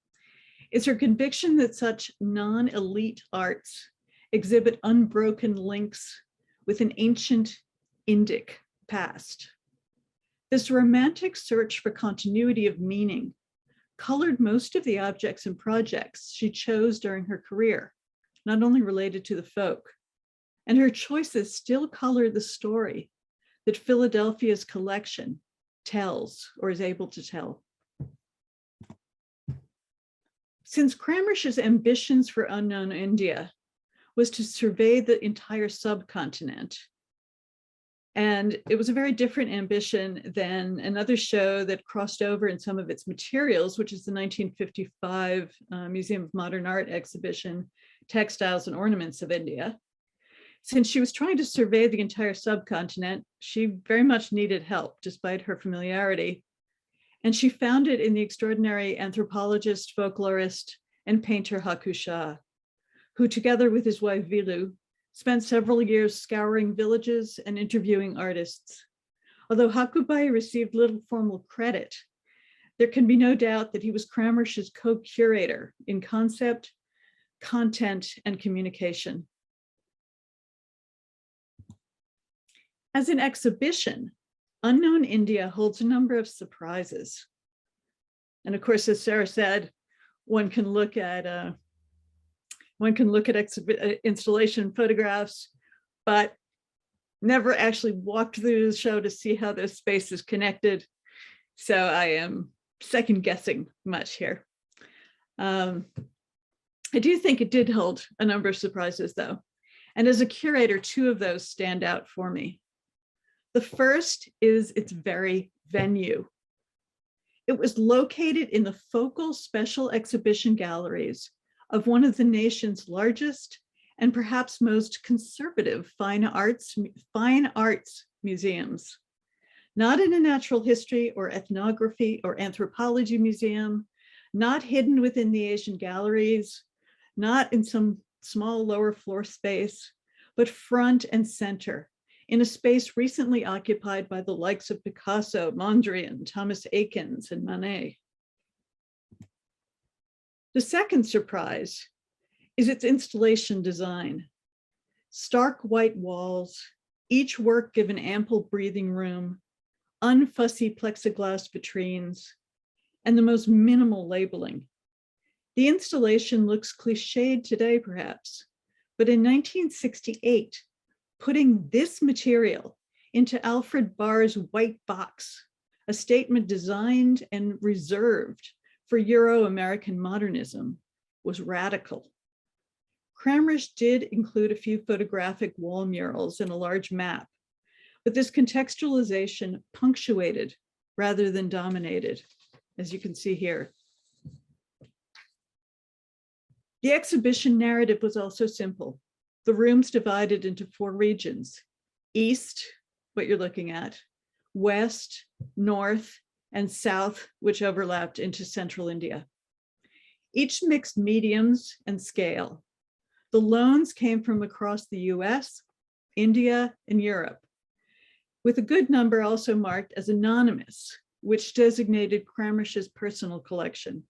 is her conviction that such non-elite arts exhibit unbroken links with an ancient Indic past. This romantic search for continuity of meaning colored most of the objects and projects she chose during her career, not only related to the folk, and her choices still color the story that Philadelphia's collection tells or is able to tell. Since Kramrisch's ambitions for unknown India was to survey the entire subcontinent, and it was a very different ambition than another show that crossed over in some of its materials, which is the 1955 Museum of Modern Art exhibition, Textiles and Ornaments of India. Since she was trying to survey the entire subcontinent, she very much needed help despite her familiarity. And she found it in the extraordinary anthropologist, folklorist, and painter Haku Shah, who together with his wife Vilu, spent several years scouring villages and interviewing artists. Although Hakubai received little formal credit, there can be no doubt that he was Kramrisch's co-curator in concept, content, and communication. As an exhibition, Unknown India holds a number of surprises. And of course, as Sarah said, one can look at installation photographs, but never actually walked through the show to see how this space is connected. So I am second guessing much here. I do think it did hold a number of surprises though. And as a curator, two of those stand out for me. The first is its very venue. It was located in the focal special exhibition galleries of one of the nation's largest and perhaps most conservative fine arts museums. Not in a natural history or ethnography or anthropology museum, not hidden within the Asian galleries, not in some small lower floor space, but front and center in a space recently occupied by the likes of Picasso, Mondrian, Thomas Eakins, and Manet. The second surprise is its installation design. Stark white walls, each work given ample breathing room, unfussy plexiglass vitrines, and the most minimal labeling. The installation looks cliched today, perhaps, but in 1968, putting this material into Alfred Barr's white box, a statement designed and reserved for Euro-American modernism, was radical. Kramrisch did include a few photographic wall murals and a large map, but this contextualization punctuated rather than dominated, as you can see here. The exhibition narrative was also simple. The rooms divided into 4 regions: East, what you're looking at, West, North, and South, which overlapped into Central India. Each mixed mediums and scale. The loans came from across the US, India, and Europe, with a good number also marked as anonymous, which designated Kramrisch's personal collection.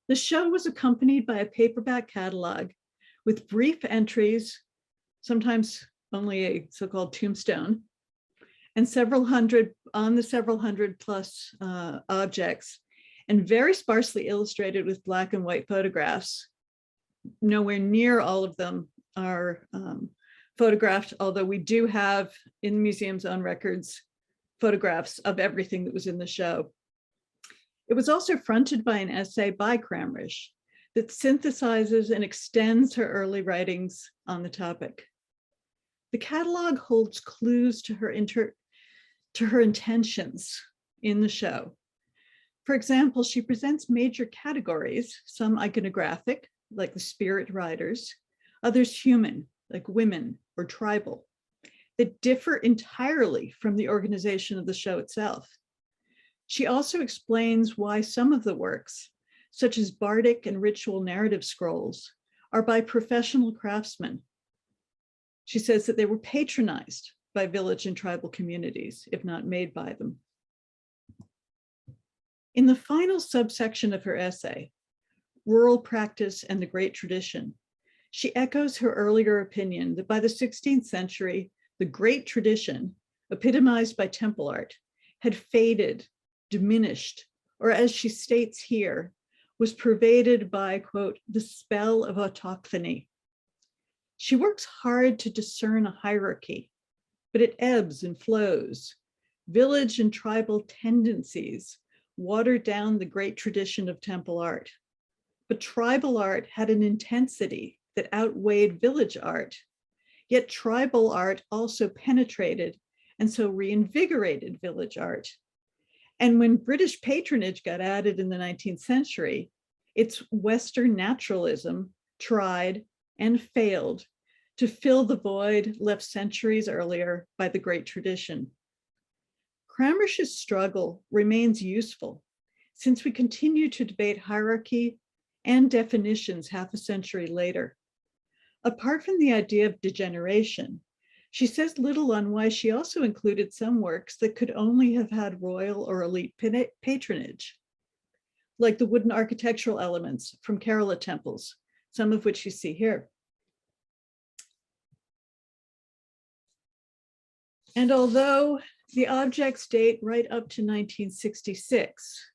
The show was accompanied by a paperback catalog with brief entries, sometimes only a so-called tombstone, and several hundred plus objects, and very sparsely illustrated with black and white photographs. Nowhere near all of them are photographed, although we do have in the museum's own records photographs of everything that was in the show. It was also fronted by an essay by Kramrisch that synthesizes and extends her early writings on the topic. The catalog holds clues to her intentions in the show. For example, she presents major categories, some iconographic, like the spirit riders, others human, like women or tribal, that differ entirely from the organization of the show itself. She also explains why some of the works, such as bardic and ritual narrative scrolls, are by professional craftsmen. She says that they were patronized by village and tribal communities, if not made by them. In the final subsection of her essay, Rural Practice and the Great Tradition, she echoes her earlier opinion that by the 16th century, the great tradition, epitomized by temple art, had faded, diminished, or as she states here, was pervaded by, quote, the spell of autochthony. She works hard to discern a hierarchy, but it ebbs and flows. Village and tribal tendencies watered down the great tradition of temple art. But tribal art had an intensity that outweighed village art. Yet tribal art also penetrated and so reinvigorated village art. And when British patronage got added in the 19th century, its Western naturalism tried and failed to fill the void left centuries earlier by the great tradition. Kramrisch's struggle remains useful since we continue to debate hierarchy and definitions half a century later. Apart from the idea of degeneration, she says little on why she also included some works that could only have had royal or elite patronage, like the wooden architectural elements from Kerala temples, some of which you see here. And although the objects date right up to 1966,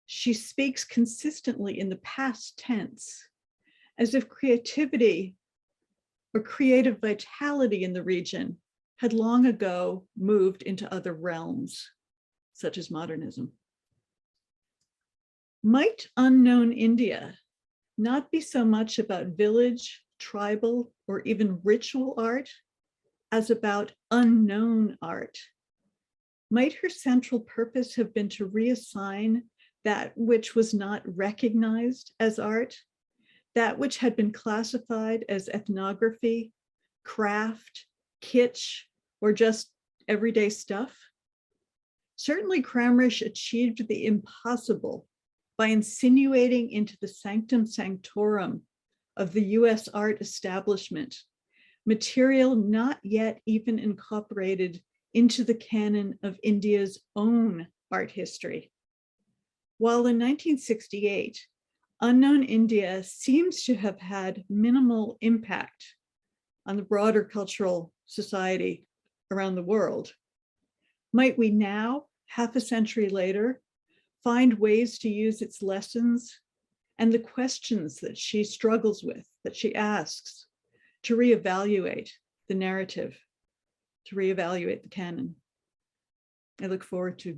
she speaks consistently in the past tense, as if creativity or creative vitality in the region had long ago moved into other realms, such as modernism. Might unknown India not be so much about village, tribal, or even ritual art as about unknown art? Might her central purpose have been to reassign that which was not recognized as art, that which had been classified as ethnography, craft, kitsch, or just everyday stuff? Certainly Kramrisch achieved the impossible by insinuating into the sanctum sanctorum of the US art establishment material not yet even incorporated into the canon of India's own art history. While in 1968, unknown India seems to have had minimal impact on the broader cultural society around the world, might we now, half a century later, find ways to use its lessons and the questions that she struggles with, that she asks, to reevaluate the narrative, to reevaluate the canon? I look forward to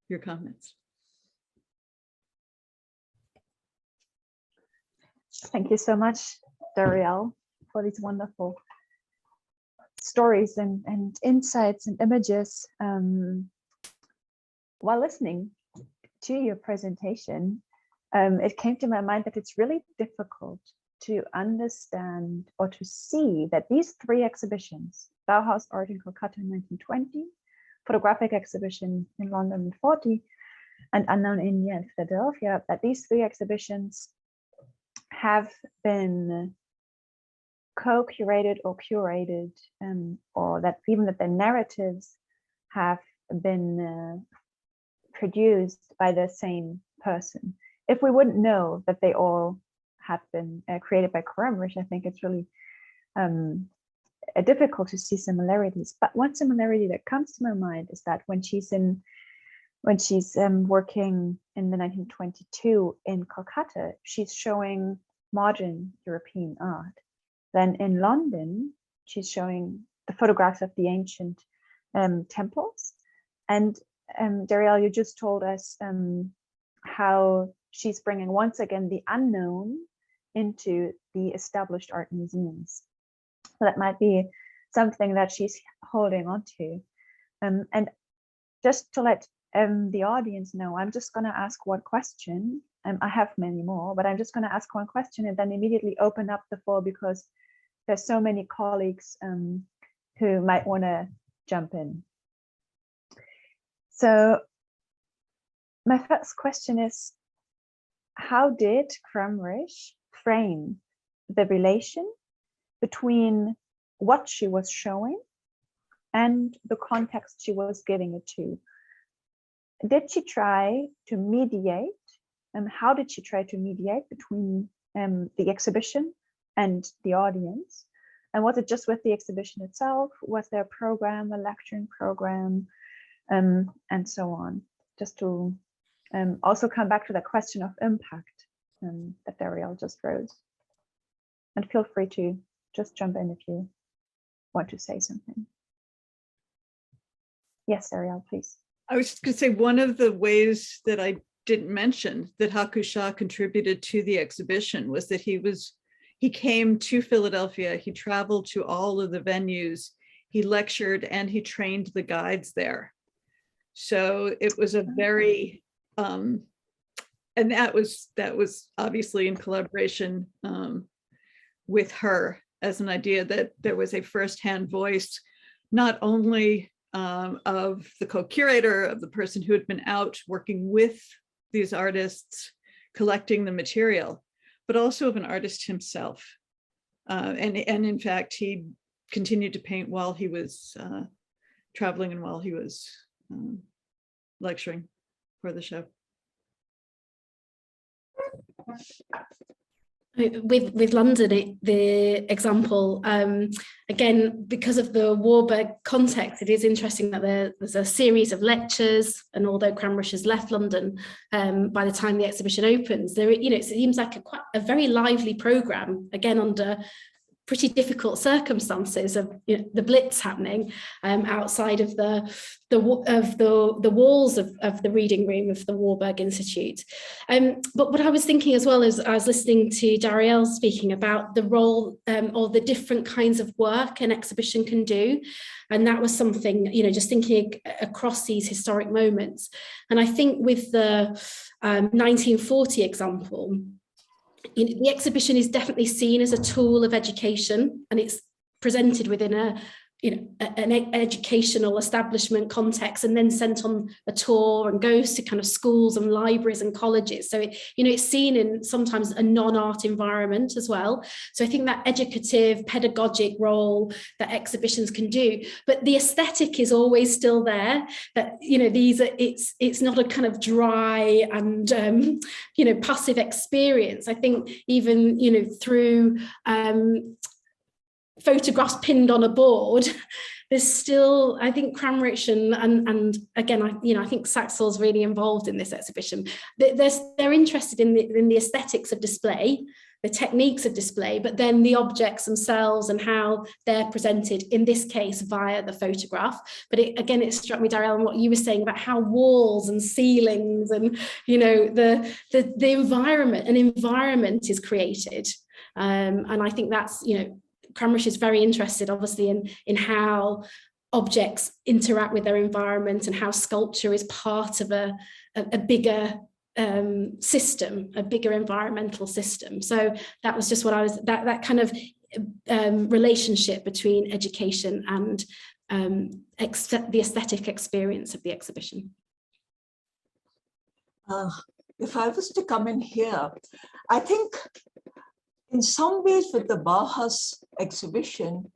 your comments. Thank you so much, Darielle, for these wonderful stories and insights and images. While listening to your presentation, it came to my mind that it's really difficult to understand or to see that these three exhibitions, Bauhaus art in Kolkata in 1920, Photographic Exhibition in London in 40, and Unknown India in Philadelphia, that these three exhibitions have been co-curated or curated, or that even that the narratives have been produced by the same person. If we wouldn't know that they all have been created by Kramrisch, I think it's really difficult to see similarities. But one similarity that comes to my mind is that when she's working in the 1922 in Calcutta, she's showing modern European art. Then in London, she's showing the photographs of the ancient temples. And Darielle, you just told us how she's bringing once again the unknown into the established art museums. So that might be something that she's holding on to. And just to let the audience know, I'm just going to ask one question. I have many more, but I'm just going to ask one question and then immediately open up the floor, because there's so many colleagues who might want to jump in. So my first question is, how did Kramrisch frame the relation between what she was showing and the context she was giving it to? Did she try to mediate, and how did she try to mediate between the exhibition and the audience? And was it just with the exhibition itself? Was there a program, a lecturing program, and so on? Just to also come back to the question of impact that Darielle just rose. And feel free to just jump in if you want to say something. Yes, Darielle, please. I was going to say, one of the ways that I didn't mention that Hakusha contributed to the exhibition was that he came to Philadelphia, he traveled to all of the venues, he lectured, and he trained the guides there. So it was a very, and that was obviously in collaboration with her, as an idea that there was a firsthand voice, not only of the co-curator, of the person who had been out working with these artists, collecting the material, but also of an artist himself. And in fact, he continued to paint while he was traveling and while he was lecturing for the show. With London, the example, again, because of the Warburg context, it is interesting that there's a series of lectures, and although Kramrisch has left London by the time the exhibition opens, there, it seems like a very lively programme, again under pretty difficult circumstances of the Blitz happening outside of the walls of the reading room of the Warburg Institute. But what I was thinking as well is I was listening to Darielle speaking about the role or the different kinds of work an exhibition can do. And that was something, just thinking across these historic moments. And I think with the 1940 example, the exhibition is definitely seen as a tool of education, and it's presented within an educational establishment context, and then sent on a tour and goes to kind of schools and libraries and colleges. So it's seen in sometimes a non-art environment as well. So I think that educative, pedagogic role that exhibitions can do, but the aesthetic is always still there. That it's not a kind of dry and passive experience. I think even through photographs pinned on a board, there's still, I think, Kramrisch and again, I think Saxel's really involved in this exhibition. They're interested in the aesthetics of display, the techniques of display, but then the objects themselves and how they're presented, in this case, via the photograph. But it struck me, Darielle, and what you were saying about how walls and ceilings and, the environment is created. And I think that's, Kramrisch is very interested, obviously, in how objects interact with their environment and how sculpture is part of a bigger system, a bigger environmental system. So that was just what I was, that kind of relationship between education and the aesthetic experience of the exhibition. If I was to come in here, I think in some ways with the Bauhaus exhibition,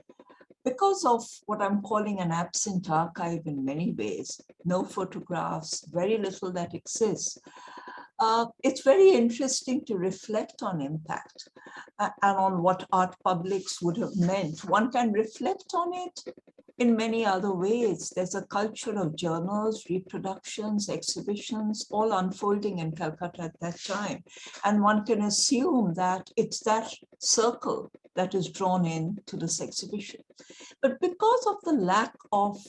because of what I'm calling an absent archive in many ways, no photographs, very little that exists, it's very interesting to reflect on impact and on what art publics would have meant. One can reflect on it in many other ways. There's a culture of journals, reproductions, exhibitions, all unfolding in Calcutta at that time. And one can assume that it's that circle that is drawn into this exhibition. But because of the lack of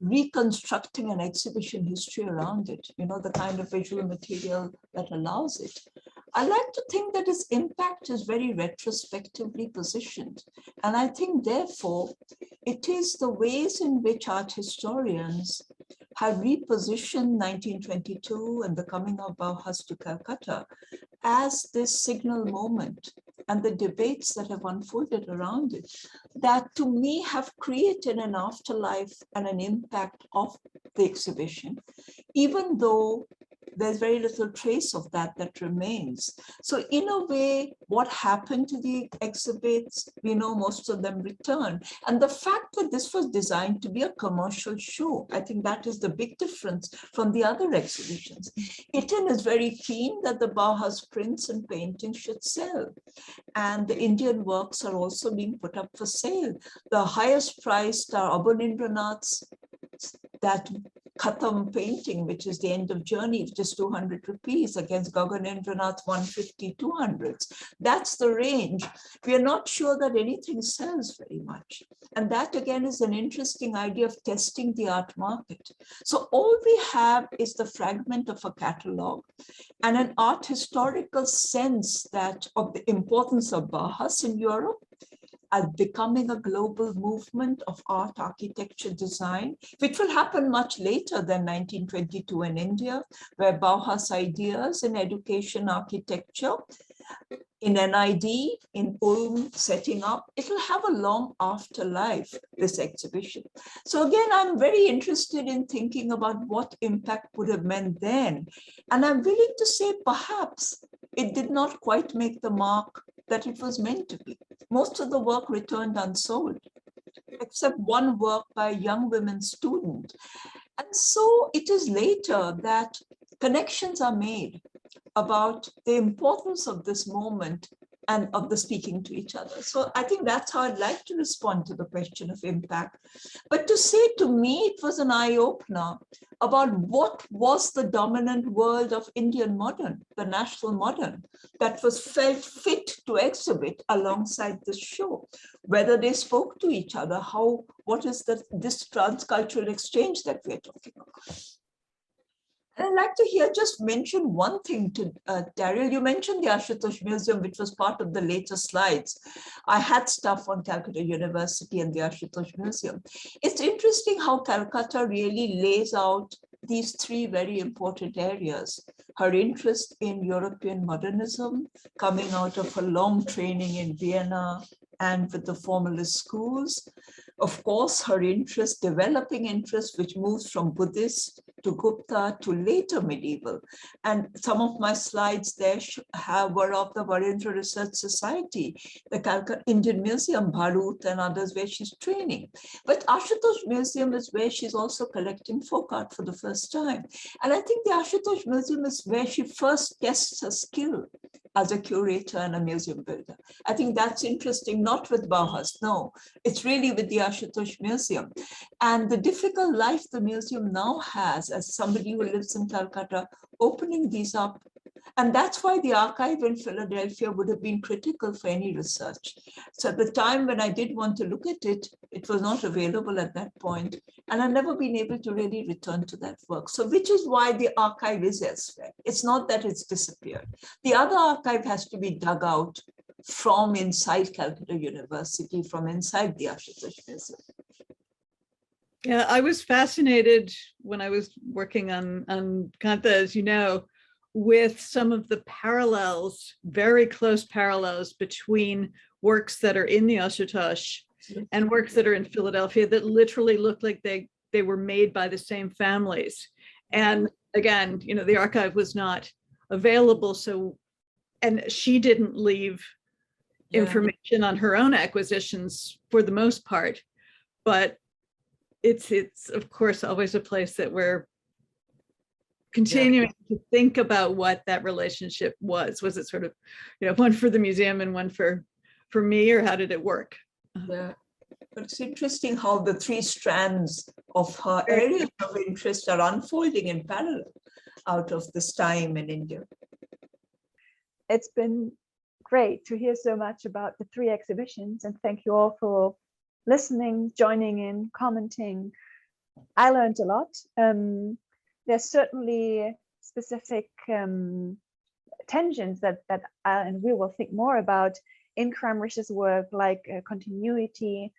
reconstructing an exhibition history around it, the kind of visual material that allows it, I like to think that its impact is very retrospectively positioned. And I think, therefore, it is the ways in which art historians have repositioned 1922 and the coming of Bauhaus to Calcutta as this signal moment, and the debates that have unfolded around it, that to me have created an afterlife and an impact of the exhibition, even though there's very little trace of that remains. So in a way, what happened to the exhibits, we know most of them returned. And the fact that this was designed to be a commercial show, I think that is the big difference from the other exhibitions. Itten is very keen that the Bauhaus prints and paintings should sell. And the Indian works are also being put up for sale. The highest priced are Abanindranath's that Khatam painting, which is the end of journey, which is 200 rupees against Gaganendranath's 150, 200s. That's the range. We are not sure that anything sells very much. And that again is an interesting idea of testing the art market. So all we have is the fragment of a catalog and an art historical sense that of the importance of Bauhaus in Europe as becoming a global movement of art, architecture, design, which will happen much later than 1922 in India, where Bauhaus ideas in education, architecture, in NID, in Ulm setting up, it'll have a long afterlife, this exhibition. So again, I'm very interested in thinking about what impact would have meant then. And I'm willing to say perhaps it did not quite make the mark that it was meant to be. Most of the work returned unsold, except one work by a young women student. And so it is later that connections are made about the importance of this moment and of the speaking to each other. So I think that's how I'd like to respond to the question of impact. But to say, to me, it was an eye-opener about what was the dominant world of Indian modern, the national modern, that was felt fit to exhibit alongside this show, whether they spoke to each other, how, what is this transcultural exchange that we're talking about. And I'd like to here just mention one thing to Darielle. You mentioned the Ashutosh Museum, which was part of the later slides. I had stuff on Calcutta University and the Ashutosh Museum. It's interesting how Calcutta really lays out these three very important areas. Her interest in European modernism, coming out of her long training in Vienna and with the formalist schools. Of course, her interest, developing interest, which moves from Buddhist to Gupta to later medieval. And some of my slides there were of the Varendra Research Society, the Calcutta Indian Museum, Bharut and others where she's training. But Ashutosh Museum is where she's also collecting folk art for the first time. And I think the Ashutosh Museum is where she first tests her skill as a curator and a museum builder. I think that's interesting, not with Bauhaus, no, it's really with the Ashutosh Museum. And the difficult life the museum now has as somebody who lives in Calcutta, opening these up. And that's why the archive in Philadelphia would have been critical for any research. So at the time when I did want to look at it, it was not available at that point. And I've never been able to really return to that work. So which is why the archive is elsewhere. It's not that it's disappeared. The other archive has to be dug out from inside Calcutta University, from inside the Ashutosh Museum. Yeah, I was fascinated when I was working on Kanta, as you know, with some of the parallels, very close parallels between works that are in the Ashutosh and works that are in Philadelphia that literally look like they were made by the same families. And again, you know, the archive was not available, so, and she didn't leave information on her own acquisitions for the most part, but it's of course always a place that we're continuing to think about what that relationship was. Was it sort of, you know, one for the museum and one for me, or how did it work? Yeah, but it's interesting how the three strands of her areas of interest are unfolding in parallel out of this time in India. It's been great to hear so much about the three exhibitions, and thank you all for listening, joining in, commenting. I learned a lot. There's certainly specific tensions that and we will think more about in Kramrisch's work, like continuity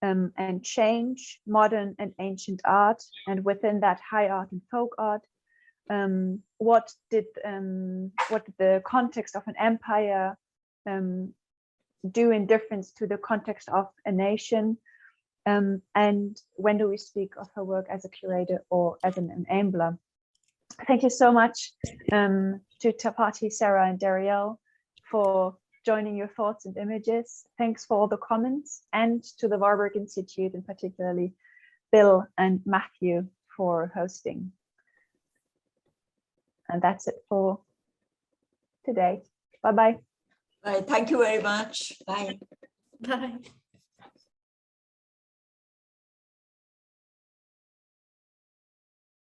and change, modern and ancient art, and within that high art and folk art. What did the context of an empire do in difference to the context of a nation? And when do we speak of her work as a curator or as an enabler? Thank you so much to Tapati, Sarah, and Darielle for joining your thoughts and images. Thanks for all the comments, and to the Warburg Institute, and particularly Bill and Matthew for hosting. And that's it for today. Bye-bye. Bye. Thank you very much. Bye. Bye.